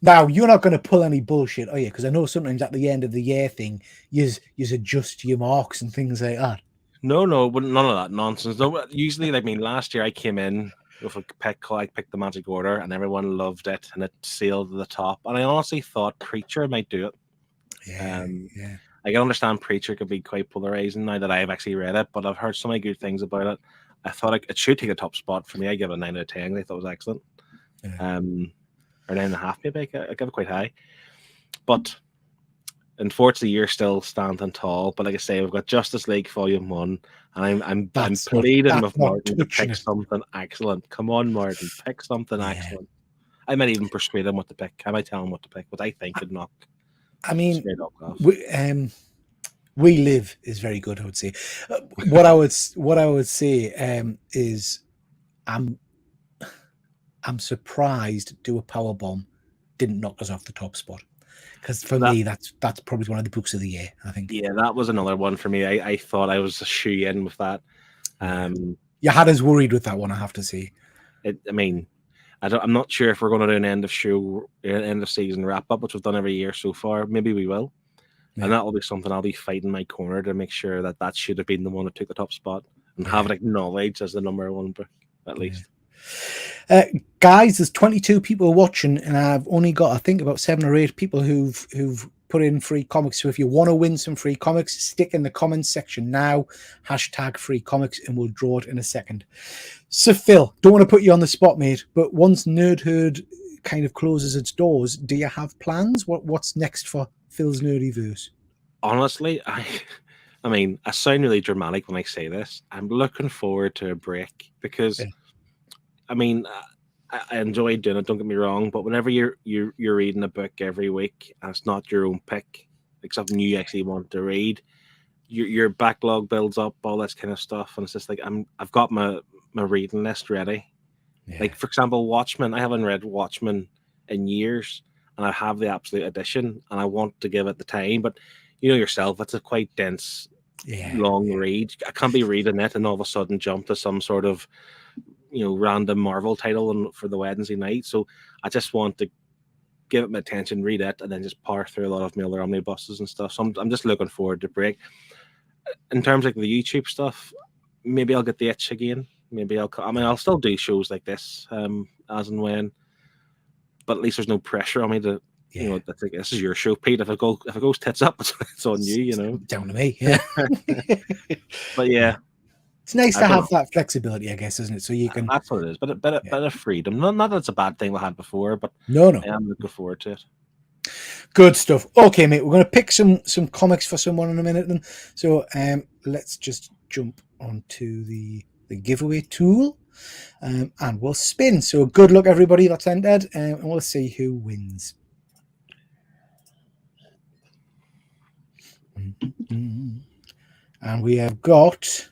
Now, you're not going to pull any bullshit, are you? Because I know sometimes at the end of the year thing, you adjust your marks and things like that. No, but none of that nonsense. No, usually, last year I came in with a pick. I picked the Magic Order, and everyone loved it, and it sailed to the top. And I honestly thought Preacher might do it. Yeah. I can understand Preacher could be quite polarizing now that I've actually read it, but I've heard so many good things about it. I thought it should take a top spot for me. I give it a 9 out of 10. I thought it was excellent. Or 9.5 maybe. I give it quite high. But unfortunately, you're still standing tall. But like I say, we've got Justice League Volume 1, and I'm pleading with Martin to pick something excellent. Come on, Martin, pick something excellent. I might even persuade him what to pick. I might tell him what to pick, but I think it'd knock. I mean, We Live is very good, I would say. What I would say is I'm surprised Do a Powerbomb didn't knock us off the top spot, because for me that's probably one of the books of the year, I think. Yeah, that was another one for me. I thought I was a shoe in with that. You had us worried with that one, I have to say. I'm not sure if we're going to do an end of season wrap up, which we've done every year so far. Maybe we will. Yeah. And that will be something I'll be fighting my corner to make sure that should have been the one that took the top spot and have it acknowledged as the number one book, at least. Guys, there's 22 people watching, and I've only got, I think, about 7 or 8 people who've put in free comics. So if you want to win some free comics, stick in the comments section now, hashtag free comics, and we'll draw it in a second. So Phil, don't want to put you on the spot, mate, but once Nerd Herd kind of closes its doors, do you have plans? What's next for Phil's Nerdyverse? Honestly, I sound really dramatic when I say this. I'm looking forward to a break because, I enjoy doing it. Don't get me wrong, but whenever you're reading a book every week and it's not your own pick, like something you actually want to read, your backlog builds up, all this kind of stuff, and it's just like I've got my reading list ready. Yeah. Like, for example, Watchmen. I haven't read Watchmen in years, and I have the absolute edition, and I want to give it the time. But you know yourself, it's a quite dense, long read. I can't be reading it and all of a sudden jump to some sort of random Marvel title for the Wednesday night. So I just want to give it my attention, read it, and then just power through a lot of Miller omnibuses and stuff. So I'm just looking forward to break. In terms of the YouTube stuff, maybe I'll get the itch again. Maybe I'll still do shows like this, as and when. But at least there's no pressure on me to, that's like, this is your show, Pete. If it goes tits up, it's on you, It's down to me, yeah. But yeah. It's nice to have that flexibility, I guess, isn't it? So you can. That's what it is. But a bit of freedom. Not that it's a bad thing we had before, but no. I am looking forward to it. Good stuff. Okay, mate. We're going to pick some comics for someone in a minute, then. So let's just jump onto the giveaway tool, and we'll spin. So good luck, everybody that's entered, and we'll see who wins. And we have got.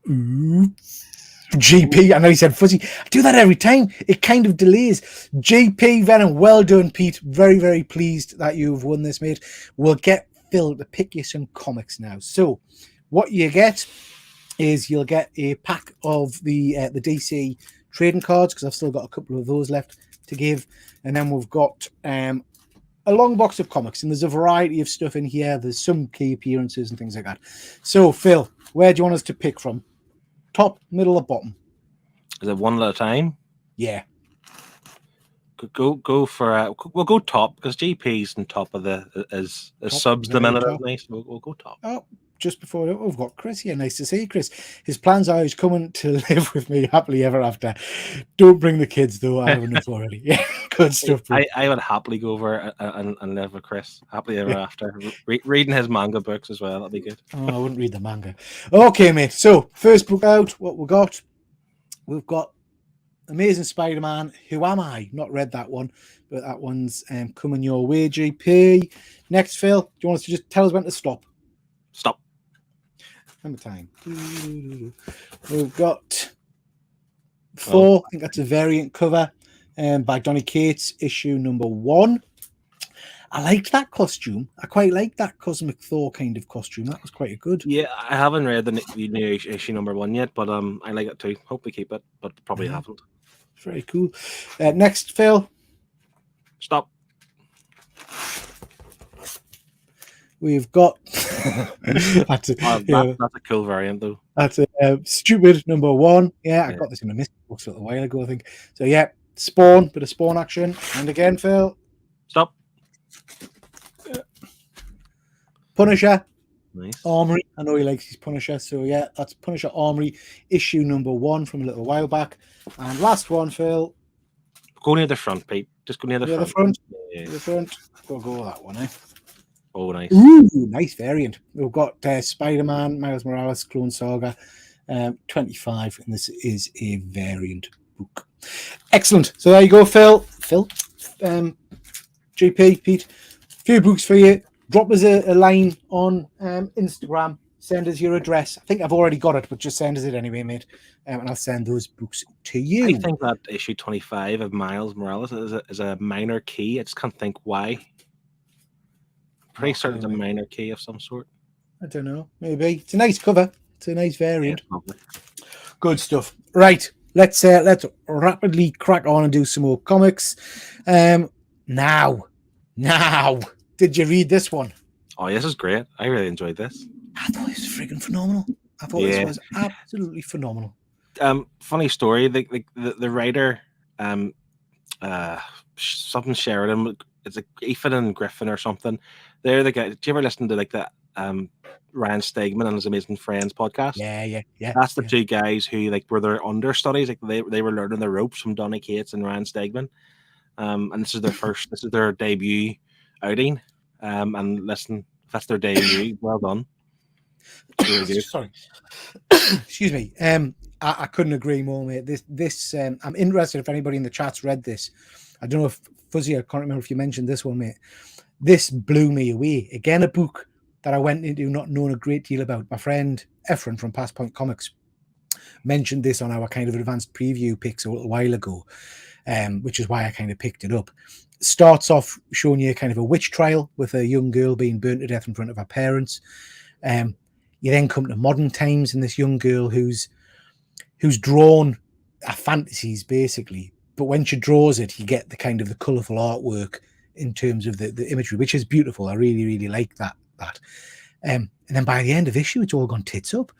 GP, I know he said fuzzy. I do that every time. It kind of delays. GP Venom, well done, Pete. Very, very pleased that you've won this, mate. We'll get Phil to pick you some comics now. So, what you get is you'll get a pack of the DC trading cards, because I've still got a couple of those left to give, and then we've got a long box of comics, and there's a variety of stuff in here. There's some key appearances and things like that. So, Phil, where do you want us to pick from? Top, middle, or bottom? Is it one at a time? Yeah. Go for we'll go top, because GP's on top of is subs the minute. Nice. We'll go top. Oh, just before we've got Chris here. Nice to see you, Chris. His plans are he's coming to live with me happily ever after. Don't bring the kids though. I have enough already. Yeah, good stuff. Bro. I would happily go over and live with Chris happily ever after. Reading his manga books as well. That'd be good. Oh, I wouldn't read the manga. Okay, mate. So first book out. What we got? We've got Amazing Spider-Man. Who Am I? Not read that one, but that one's coming your way. GP. Next, Phil. Do you want us to just tell us when to stop? Stop. Remember time. We've got 4. I think that's a variant cover by Donny Cates, issue number 1. I liked that costume. I quite like that Cosmic Thor kind of costume. That was quite good. Yeah, I haven't read the new issue number 1 yet, but I like it too. Hope we keep it, but probably haven't. Very cool. Next, Phil. Stop. We've got that's a cool variant though. That's a stupid number 1. Yeah, I got this in a mystery box a little while ago, I think. So yeah, Spawn, bit of Spawn action. And again, Phil. Stop. Punisher. Nice. Armory. I know he likes his Punisher. So yeah, that's Punisher Armory, issue number 1 from a little while back. And last one, Phil. Go near the front, Pete. Just go near the front. The front. Yeah. The front. We'll go with that one, eh? Oh, nice. Ooh, nice variant. We've got Spider-Man, Miles Morales, Clone Saga, 25, and this is a variant book. Excellent. So there you go, Phil, GP, Pete. A few books for you. Drop us a line on Instagram. Send us your address. I think I've already got it, but just send us it anyway, mate. And I'll send those books to you. I think that issue 25 of Miles Morales is a minor key. I just can't think why. Pretty certain it's a minor key of some sort. I don't know. Maybe. It's a nice cover. It's a nice variant. Yeah, good stuff. Right. Let's rapidly crack on and do some more comics. Now. Did you read this one? Oh, this is great. I really enjoyed this. I thought it was friggin' phenomenal. I thought this was absolutely phenomenal. Funny story. The writer, something Sheridan. It's like Ethan and Griffin or something. They're the guy. Do you ever listen to like that Ryan Stegman and his Amazing Friends podcast? Yeah. That's the two guys who like were their understudies. Like they were learning the ropes from Donny Cates and Ryan Stegman. And this is their debut outing. And listen, if that's their debut, well done. Really good. Sorry. Excuse me. I couldn't agree more, mate. This I'm interested if anybody in the chat's read this. I don't know if Fuzzy, I can't remember if you mentioned this one, mate. This blew me away. Again, a book that I went into not knowing a great deal about. My friend Efren from Past Point Comics mentioned this on our kind of advanced preview picks a little while ago, which is why I kind of picked it up. Starts off showing you kind of a witch trial with a young girl being burnt to death in front of her parents. You then come to modern times and this young girl who's drawn a fantasies basically, but when she draws it, you get the kind of the colourful artwork in terms of the imagery, which is beautiful. I really, really like that. And then by the end of the issue, it's all gone tits up.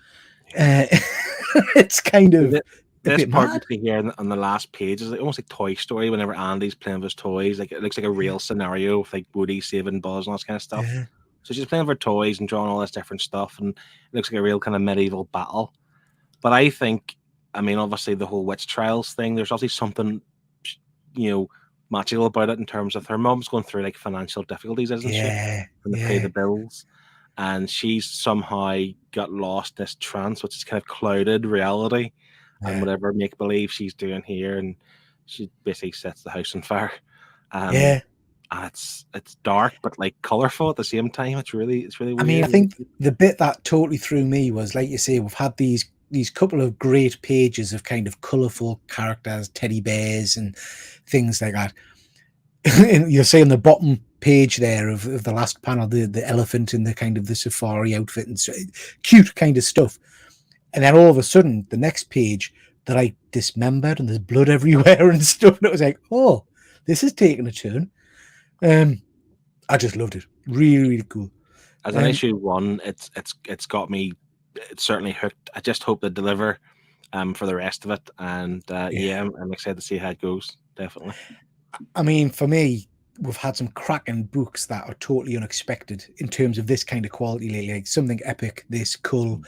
It's kind of this part here on the last page is almost like Toy Story. Whenever Andy's playing with his toys, like it looks like a real scenario with like Woody saving Buzz and all that kind of stuff. Yeah. So she's playing with her toys and drawing all this different stuff, and it looks like a real kind of medieval battle. But I think, I mean, obviously the whole witch trials thing, there's obviously something, magical about it in terms of her mom's going through like financial difficulties, isn't she? And to pay the bills. And she's somehow got lost in this trance, which is kind of clouded reality and whatever make-believe she's doing here. And she basically sets the house on fire. And it's dark, but like colorful at the same time. It's really weird. I mean, I think the bit that totally threw me was, like you say, we've had these couple of great pages of kind of colorful characters, teddy bears and things like that. And you're saying the bottom page there of the last panel, the elephant in the kind of the safari outfit and so, cute kind of stuff. And then all of a sudden, the next page, they're like dismembered and there's blood everywhere and stuff. And it was like, oh, this is taking a turn. I just loved it. Really, really cool. As an issue one, it's got me. It's certainly hooked. I just hope they deliver for the rest of it. And I'm excited to see how it goes. Definitely. I mean, for me, we've had some cracking books that are totally unexpected in terms of this kind of quality lately. Like something epic, this cool,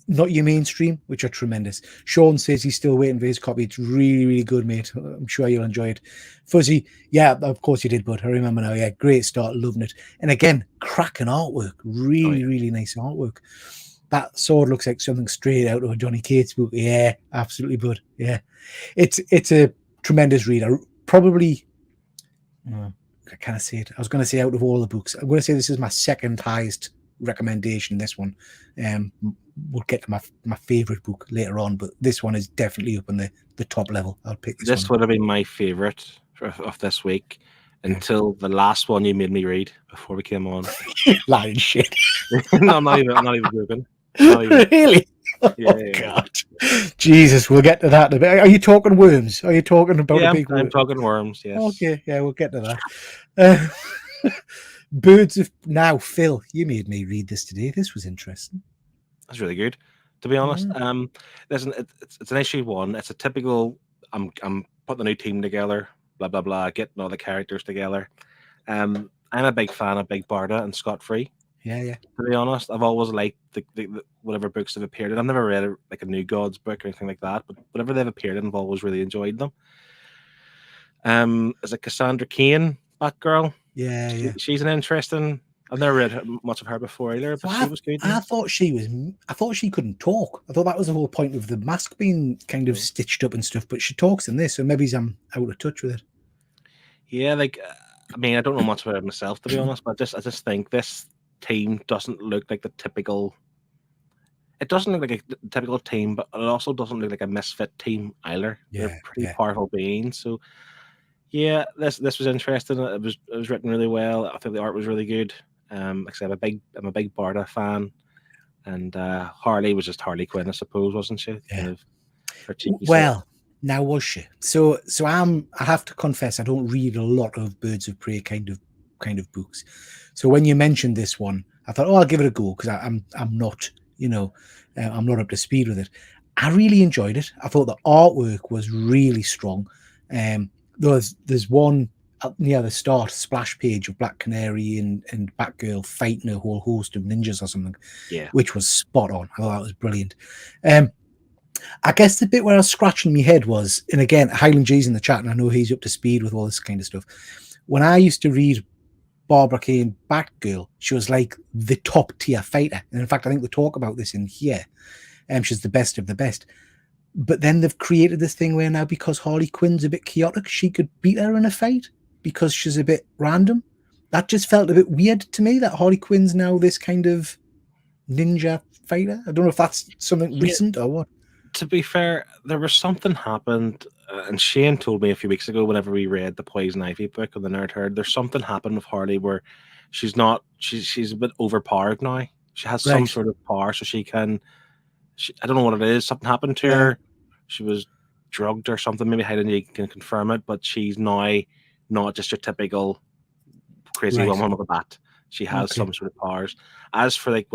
not your mainstream, which are tremendous. Sean says he's still waiting for his copy. It's really, really good, mate. I'm sure you'll enjoy it. Fuzzy, yeah, of course you did, bud. I remember now. Yeah, great start, loving it. And again, cracking artwork. Really, really nice artwork. That sword looks like something straight out of a Johnny Cates book. Yeah, absolutely, bud. Yeah, it's a tremendous read. Probably, can I say it? I was going to say out of all the books, I'm going to say this is my second highest recommendation. This one, we'll get to my favorite book later on, but this one is definitely up on the top level. I'll pick this would have been my favorite of this week until the last one you made me read before we came on. Lying shit. No, I'm not even joking. Really? God. Jesus, we'll get to that in a bit. Are you talking worms? Are you talking about a big worm? I'm talking worms, yes. Okay, yeah, we'll get to that. Birds of Now, Phil, you made me read this today. This was interesting. That's really good, to be honest. Listen, it's an issue one. It's a typical, I'm putting a new team together, blah, blah, blah, getting all the characters together. I'm a big fan of Big Barda and Scott Free. Yeah. To be honest, I've always liked the whatever books have appeared in. I've never read like a New Gods book or anything like that, but whatever they've appeared in, I've always really enjoyed them. Is it Cassandra Cain, Batgirl? Yeah. She's an interesting. I've never read much of her before either, but she was good. I thought she couldn't talk. I thought that was the whole point of the mask being kind of stitched up and stuff, but she talks in this, so maybe I'm out of touch with it. Yeah, like I mean, I don't know much about it myself, to be honest, but I just think this team doesn't look like the typical. It doesn't look like a typical team, but it also doesn't look like a misfit team either. They're pretty powerful beings. So yeah, this was interesting. It was written really well. I think the art was really good. Like I said, I'm a big Barda fan, and Harley was just Harley Quinn, I suppose, wasn't she? Yeah. Well, now was she? So I have to confess, I don't read a lot of Birds of Prey kind of books. So when you mentioned this one, I thought, I'll give it a go because I'm not, I'm not up to speed with it. I really enjoyed it. I thought the artwork was really strong. There's one near the start splash page of Black Canary and Batgirl fighting a whole host of ninjas or something, which was spot on. I thought that was brilliant. I guess the bit where I was scratching my head was, and again, Highland G's in the chat, and I know he's up to speed with all this kind of stuff. When I used to read Barbara Kane Batgirl, she was like the top tier fighter. And in fact, I think they talk about this in here. She's the best of the best. But then they've created this thing where now, because Harley Quinn's a bit chaotic, she could beat her in a fight because she's a bit random. That just felt a bit weird to me, that Harley Quinn's now this kind of ninja fighter. I don't know if that's something recent or what. To be fair, there was something happened, and Shane told me a few weeks ago whenever we read the Poison Ivy book on the Nerd Herd, there's something happened with Harley where she's a bit overpowered now. She has some sort of power, so she can. I don't know what it is. Something happened to her. She was drugged or something. Maybe Hayden can confirm it, but she's now not just your typical crazy woman with a bat. She has some sort of powers. As for like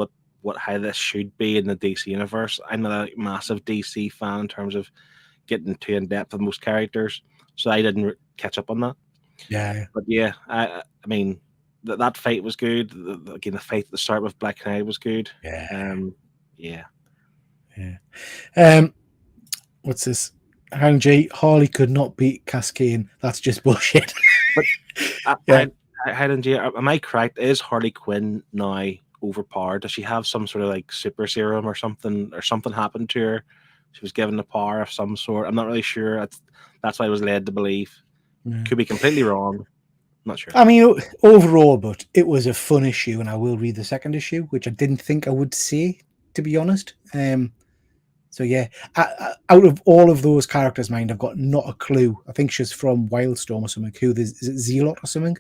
how this should be in the DC universe, I'm not a massive DC fan in terms of getting too in depth with most characters, so I didn't catch up on that. Yeah, but yeah, I mean that fight was good. The fight at the start with Black Knight was good. Yeah. What's this? Hang G, Harley could not beat Cascane. That's just bullshit. But Helen G, am I correct? Is Harley Quinn now overpowered? Does she have some sort of like super serum or something? Or something happened to her? She was given a power of some sort. I'm not really sure. That's what I was led to believe. Could be completely wrong. Not sure. I mean, overall, but it was a fun issue, and I will read the second issue, which I didn't think I would say, to be honest. So yeah, out of all of those characters, mind, I've got not a clue. I think she's from Wildstorm or something. Is it Zealot or something?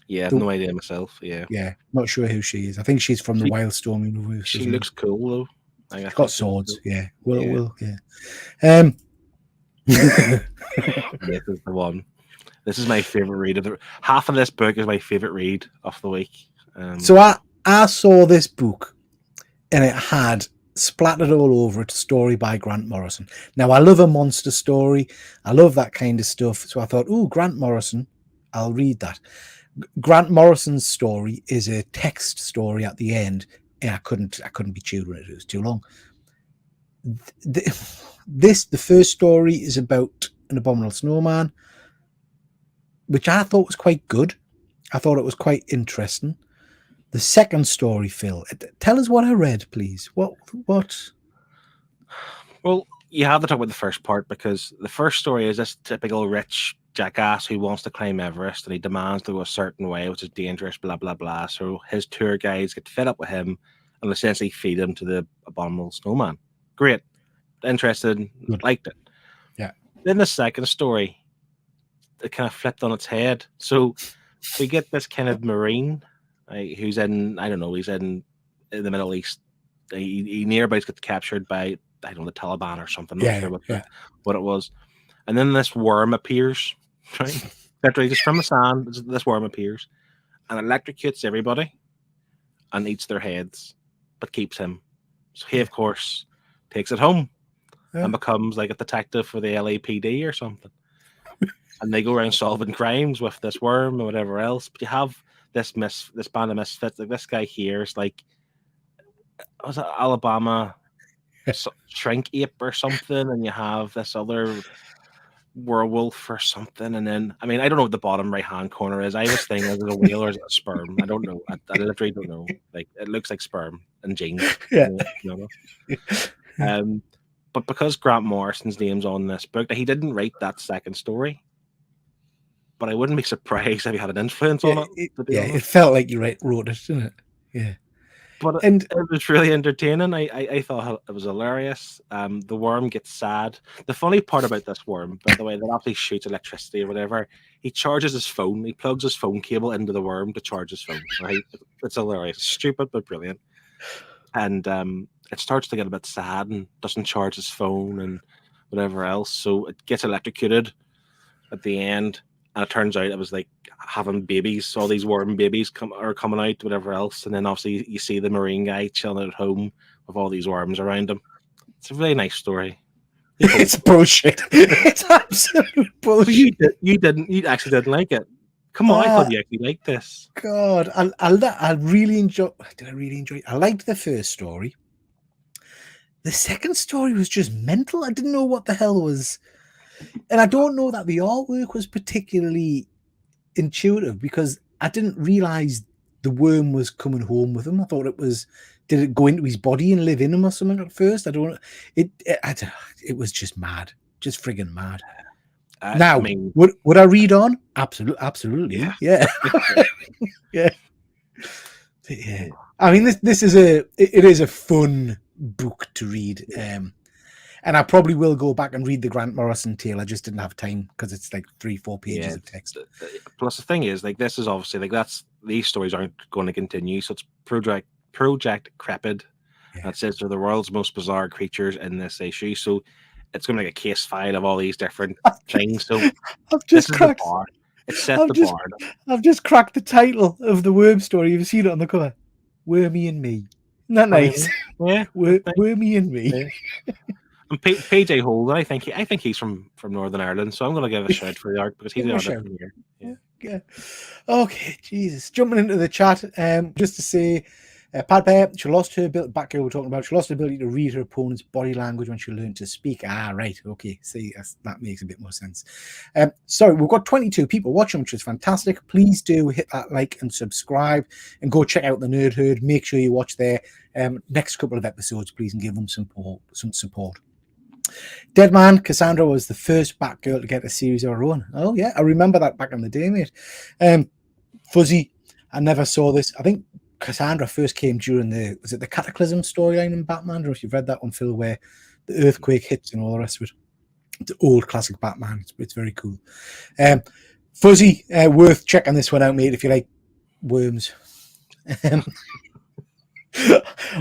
Yeah, I have no idea myself. Yeah, not sure who she is. I think she's from the Wildstorm universe. She looks cool though. She's got swords. Yeah. Yeah. This is the one. This is my favorite read half of this book is my favorite read of the week. So I saw this book, and it had splattered all over it, story by Grant Morrison. Now, I love a monster story. I love that kind of stuff. So I thought, Grant Morrison, I'll read that. Grant Morrison's story is a text story at the end, and I couldn't be chewed with it. It was too long. The first story is about an abominable snowman, which I thought was quite good. I thought it was quite interesting. The second story, Phil, tell us what I read, please. What? Well, you have to talk about the first part, because the first story is this typical rich jackass who wants to climb Everest, and he demands to go a certain way, which is dangerous, blah, blah, blah. So his tour guides get fed up with him and essentially feed him to the abominable snowman. Great. Interested. Good. Liked it. Yeah. Then the second story, it kind of flipped on its head. So we get this kind of Marine who's in, I don't know, he's in the Middle East. He nearby gets captured by, I don't know, the Taliban or something. I'm not sure what it was. And then this worm appears, right? Literally just from the sand, this worm appears and electrocutes everybody and eats their heads, but keeps him. So he, of course, takes it home and becomes like a detective for the LAPD or something. And they go around solving crimes with this worm or whatever else. But you have this band of misfits. Like this guy here is like, was it Alabama shrink ape or something? And you have this other werewolf or something. And then, I mean, I don't know what the bottom right hand corner is. I was thinking, is it a whale or is it a sperm? I don't know. I literally don't know. Like, it looks like sperm and jeans. Yeah. But because Grant Morrison's name's on this book, he didn't write that second story. But I wouldn't be surprised if he had an influence on it. It felt like you wrote it, didn't it? Yeah. But it was really entertaining. I thought it was hilarious. The worm gets sad. The funny part about this worm, by the way, that actually shoots electricity or whatever, he charges his phone. He plugs his phone cable into the worm to charge his phone. Right? It's hilarious. Stupid, but brilliant. And it starts to get a bit sad and doesn't charge his phone and whatever else. So it gets electrocuted at the end. And it turns out it was like having babies. All these worm babies are coming out, whatever else. And then obviously you see the Marine guy chilling at home with all these worms around him. It's a really nice story. It's bullshit. It's absolute bullshit. You actually didn't like it. Come on, I thought you actually liked this. God, I really enjoyed. Did I really enjoy it? I liked the first story. The second story was just mental. I didn't know what the hell was. And I don't know that the artwork was particularly intuitive, because I didn't realize the worm was coming home with him. I thought it was. Did it go into his body and live in him or something at first? I don't. It was just mad, just friggin' mad. Now, would I read on? Absolutely, yeah. Yeah. Yeah. I mean, this is it is a fun book to read, and I probably will go back and read the Grant Morrison tale. I just didn't have time because it's like 3-4 pages of text. Plus, the thing is, like, this is obviously like these stories aren't going to continue, so it's Project Crepid. That says they're the world's most bizarre creatures in this issue, so it's going to be like a case file of all these different things. So I've just cracked. It's set the bar. I've just cracked the title of the worm story. You've seen it on the cover. Wormy and Me. Isn't that nice? Yeah. Wormy and Me. Yeah. And PJ Holden, I think he's from Northern Ireland, so I'm going to give a shout for the art because he's the artist from here. Yeah. Okay, Jesus. Jumping into the chat, just to say, Pat Bear, she lost her ability. Batgirl we're talking about. She lost her ability to read her opponent's body language when she learned to speak. Right. Okay. See, that makes a bit more sense. So we've got 22 people watching, which is fantastic. Please do hit that like and subscribe, and go check out the Nerd Herd. Make sure you watch their next couple of episodes, please, and give them some support. Deadman Cassandra was the first Batgirl to get a series of her own. Oh yeah, I remember that back in the day, mate. Fuzzy, I never saw this. I think Cassandra first came during the Cataclysm storyline in Batman. I don't know if you've read that one, Phil, where the earthquake hits and all the rest of it. It's old classic Batman. It's very cool. Fuzzy, worth checking this one out, mate, if you like worms.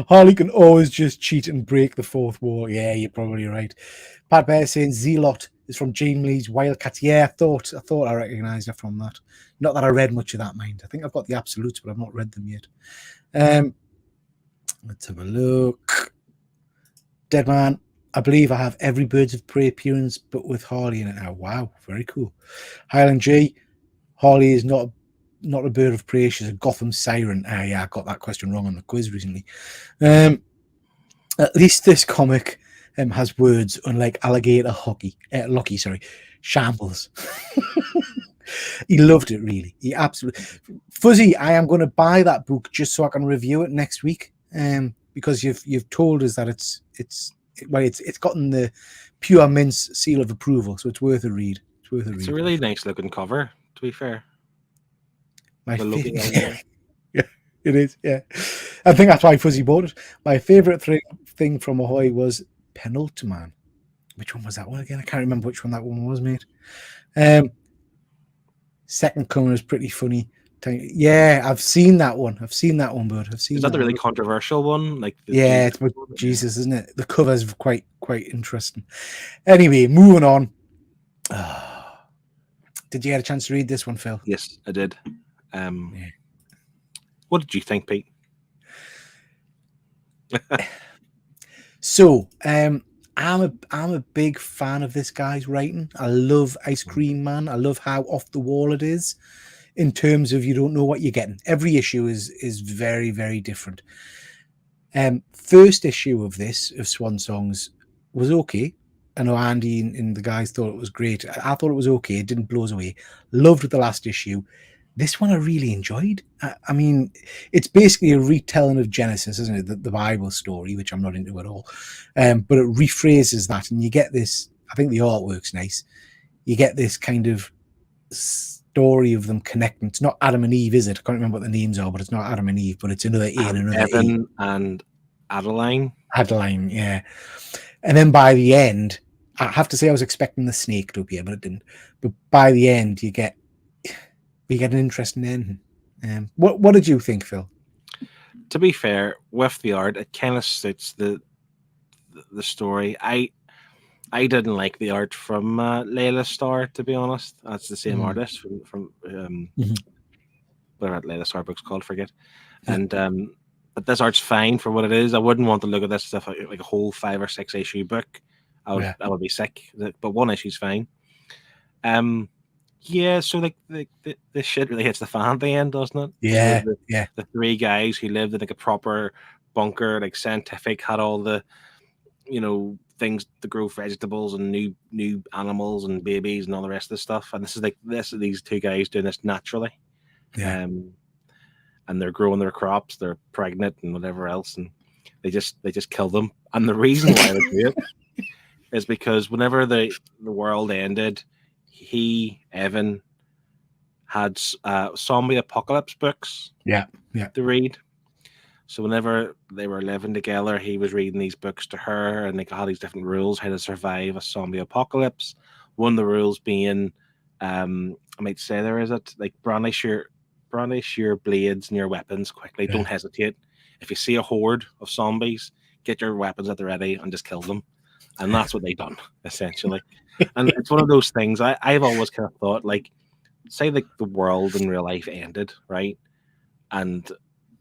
Harley can always just cheat and break the fourth wall. Yeah, you're probably right. Pat Bear saying Zealot is from Jane Lee's Wildcats. Yeah, I thought I recognised her from that. Not that I read much of that, mind. I think I've got the absolutes, but I've not read them yet. Let's have a look. Deadman, I believe I have every Birds of Prey appearance, but with Harley in it now. Wow, very cool. Highland G, Harley is not a bird of prey, she's a Gotham siren. Yeah, I got that question wrong on the quiz recently. At least this comic has words, unlike Alligator Lucky, Shambles. He loved it, really. He absolutely. Fuzzy, I am going to buy that book just so I can review it next week. Because you've told us that it's gotten the Pure Mince seal of approval, so it's worth a read. It's a really nice looking cover, to be fair. Yeah, it is. Yeah, I think that's why Fuzzy bought it. My favorite thing from Ahoy was Penultiman. Which one was that one again? I can't remember which one that one was, mate. Second Coming is pretty funny. Yeah, I've seen that one, bud. Is that the really controversial one? It's with Jesus, isn't it? The cover's quite interesting. Anyway, moving on. Did you get a chance to read this one, Phil? Yes, I did. What did you think, Pete? So, I'm a big fan of this guy's writing. I love Ice Cream Man. I love how off the wall it is, in terms of you don't know what you're getting. Every issue is very, very different. First issue of Swan Songs was okay. I know Andy and the guys thought it was great. I thought it was okay. It didn't blow us away. Loved the last issue. This one I really enjoyed. I mean, it's basically a retelling of Genesis, isn't it? The Bible story, which I'm not into at all. But it rephrases that, and you get this. I think the artwork's nice. You get this kind of story of them connecting. It's not Adam and Eve, is it? I can't remember what the names are, but it's not Adam and Eve, but it's another A and another Evan E. And Adeline. Adeline, yeah. And then by the end, I have to say I was expecting the snake to appear, but it didn't. But by the end, you get an interesting ending. What did you think, Phil? To be fair, with the art, it kind of suits the story. I didn't like the art from Layla Starr, to be honest. That's the same artist from whatever Layla Starr book's called, forget. And but this art's fine for what it is. I wouldn't want to look at this stuff like a whole 5 or 6 issue book. I would be sick. But one issue's fine. Yeah, so like the shit really hits the fan at the end, doesn't it? Yeah, The 3 guys who lived in like a proper bunker, like scientific, had all the, things to grow vegetables and new animals and babies and all the rest of the stuff. And this is like these 2 guys doing this naturally. Yeah. and they're growing their crops, they're pregnant and whatever else, and they just kill them. And the reason why they do it is because whenever the world ended, Evan had zombie apocalypse books to read. So whenever they were living together, he was reading these books to her, and they had these different rules how to survive a zombie apocalypse. One of the rules being, I might say there is it, like brandish your blades and your weapons quickly. Don't hesitate. If you see a horde of zombies, get your weapons at the ready and just kill them. And that's what they done, essentially. And it's one of those things I've always kind of thought, like, say like the world in real life ended, right? And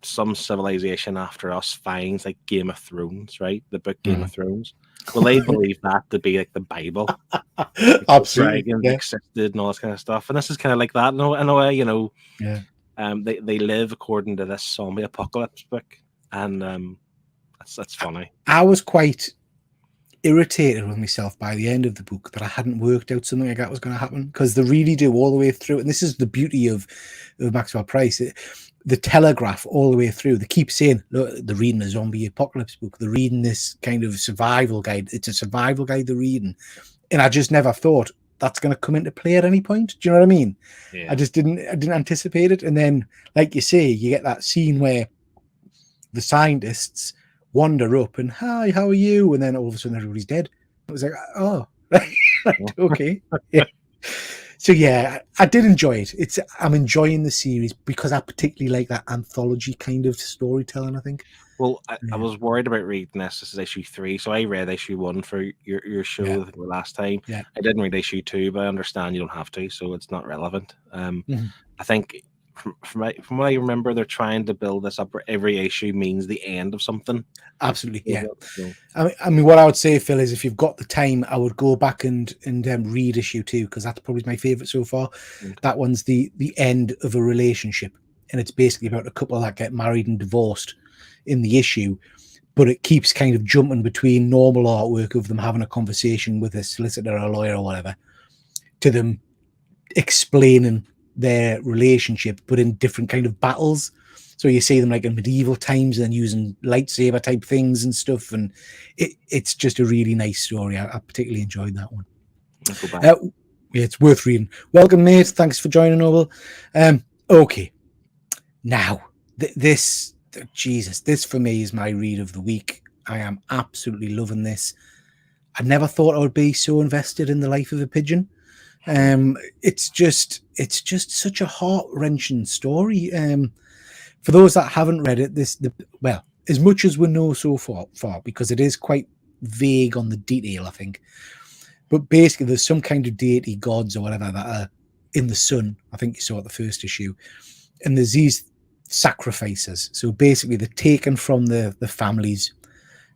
some civilization after us finds like Game of Thrones, right? The book Game of Thrones. Well, they believe that to be like the Bible. Absolutely. Dragons existed and all this kind of stuff. And this is kind of like that in a way, you know. Yeah. They live according to this zombie apocalypse book. And that's funny. I was quite irritated with myself by the end of the book that I hadn't worked out something like that was going to happen, because they really do all the way through. And this is the beauty of Maxwell Price. The telegraph all the way through. They keep saying, look, they're reading a zombie apocalypse book. They're reading this kind of survival guide. It's a survival guide they're reading. And I just never thought that's going to come into play at any point. Do you know what I mean? Yeah. I didn't anticipate it. And then, like you say, you get that scene where the scientists wander up and, hi, how are you? And then all of a sudden everybody's dead. It was like, oh, okay. Yeah. So yeah, I did enjoy it. I'm enjoying the series because I particularly like that anthology kind of storytelling, I think. Well, I was worried about reading this. This is issue 3, so I read issue 1 for your show the last time. Yeah. I didn't read issue 2, but I understand you don't have to, so it's not relevant. I think from what I remember, they're trying to build this up where every issue means the end of something. Absolutely, yeah. So. I mean, what I would say, Phil, is if you've got the time, I would go back and read issue 2, because that's probably my favorite so far. That one's the end of a relationship, and it's basically about a couple that get married and divorced in the issue, but it keeps kind of jumping between normal artwork of them having a conversation with a solicitor or a lawyer or whatever to them explaining their relationship, but in different kind of battles. So you see them like in medieval times and using lightsaber type things and stuff, and it's just a really nice story. I particularly enjoyed that one. Yeah, it's worth reading. Welcome, mate. Thanks for joining, Noble. Okay, now this for me is my read of the week. I am absolutely loving this. I never thought I would be so invested in the life of a pigeon. It's just such a heart-wrenching story. For those that haven't read it, as much as we know so far, because it is quite vague on the detail, I think. But basically, there's some kind of deity gods or whatever that are in the sun. I think you saw it the first issue, and there's these sacrifices. So basically, they're taken from the families.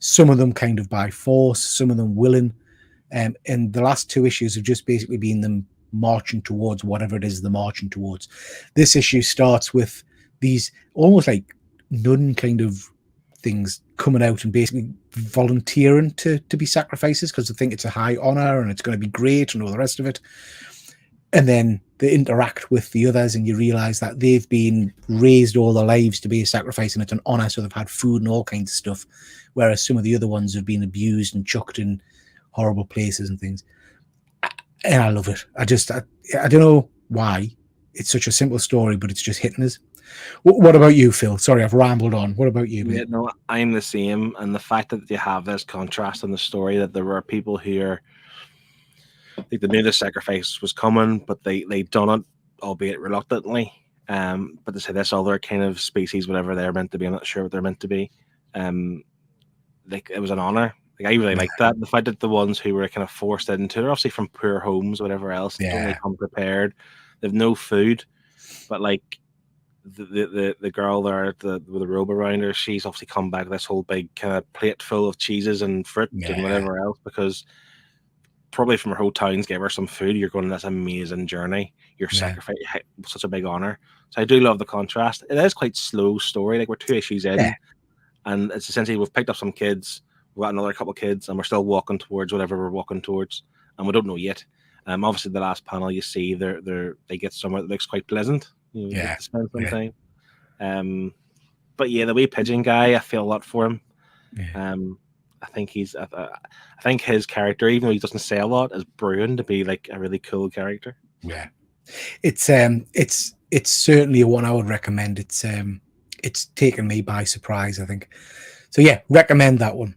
Some of them kind of by force, some of them willing. And the last 2 issues have just basically been them marching towards whatever it is they're marching towards. This issue starts with these almost like nun kind of things coming out and basically volunteering to be sacrifices because they think it's a high honor and it's going to be great and all the rest of it. And then they interact with the others and you realize that they've been raised all their lives to be a sacrifice and it's an honor, so they've had food and all kinds of stuff, whereas some of the other ones have been abused and chucked in horrible places and things. And I love it. I don't know why. It's such a simple story, but it's just hitting us. What about you, Phil? Sorry, I've rambled on. What about you, mate? Yeah, no, I'm the same. And the fact that you have this contrast in the story, that there were people who are, like, they knew the sacrifice was coming, but they done it, albeit reluctantly. But they say this other kind of species, whatever they're meant to be, I'm not sure what they're meant to be. Like, it was an honor. Like, I really like that. The fact that the ones who were kind of forced into, they're obviously from poor homes, whatever else, they don't really come prepared. They have no food, but like the girl there with the robe around her, she's obviously come back with this whole big kind of plate full of cheeses and fruit and whatever else, because probably from her whole towns gave her some food. You're going on this amazing journey. You're sacrificing such a big honor. So I do love the contrast. It is quite slow story. Like, we're 2 issues in, and it's essentially we've picked up some kids. We've got another couple of kids, and we're still walking towards whatever we're walking towards, and we don't know yet. Obviously, the last panel you see, they get somewhere that looks quite pleasant. You know, to spend some time. But yeah, the wee pigeon guy, I feel a lot for him. Yeah. I think I think his character, even though he doesn't say a lot, is brilliant to be like a really cool character. Yeah, it's certainly one I would recommend. It's taken me by surprise, I think. So yeah, recommend that one.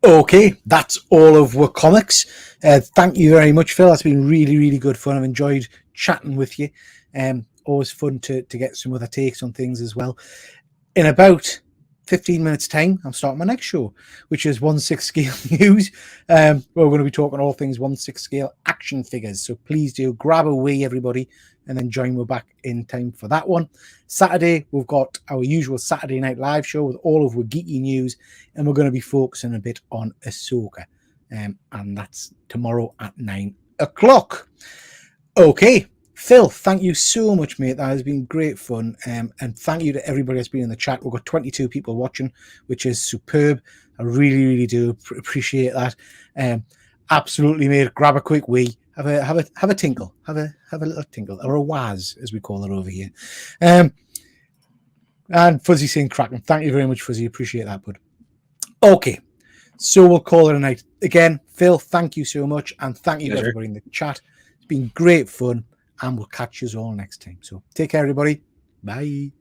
Okay, that's all of our comics. Thank you very much, Phil. That's been really, really good fun. I've enjoyed chatting with you. Always fun to get some other takes on things as well. In about 15 minutes time, I'm starting my next show, which is 1/6 scale news. We're going to be talking all things 1/6 scale action figures. So please do grab a wee, everybody, and then join me back in time for that one. Saturday, we've got our usual Saturday night live show with all of our geeky news, and we're going to be focusing a bit on Ahsoka. And that's tomorrow at 9 o'clock. Okay. Phil, thank you so much, mate. That has been great fun. And thank you to everybody that's been in the chat. We've got 22 people watching, which is superb. I really, really do appreciate that. Absolutely, mate. Grab a quick wee. Have a tinkle. Have a little tinkle, or a waz, as we call it over here. And Fuzzy saying cracking. Thank you very much, Fuzzy. Appreciate that, bud. Okay. So we'll call it a night. Again, Phil, thank you so much. And thank you to everybody in the chat. It's been great fun. And we'll catch you all next time. So take care, everybody. Bye.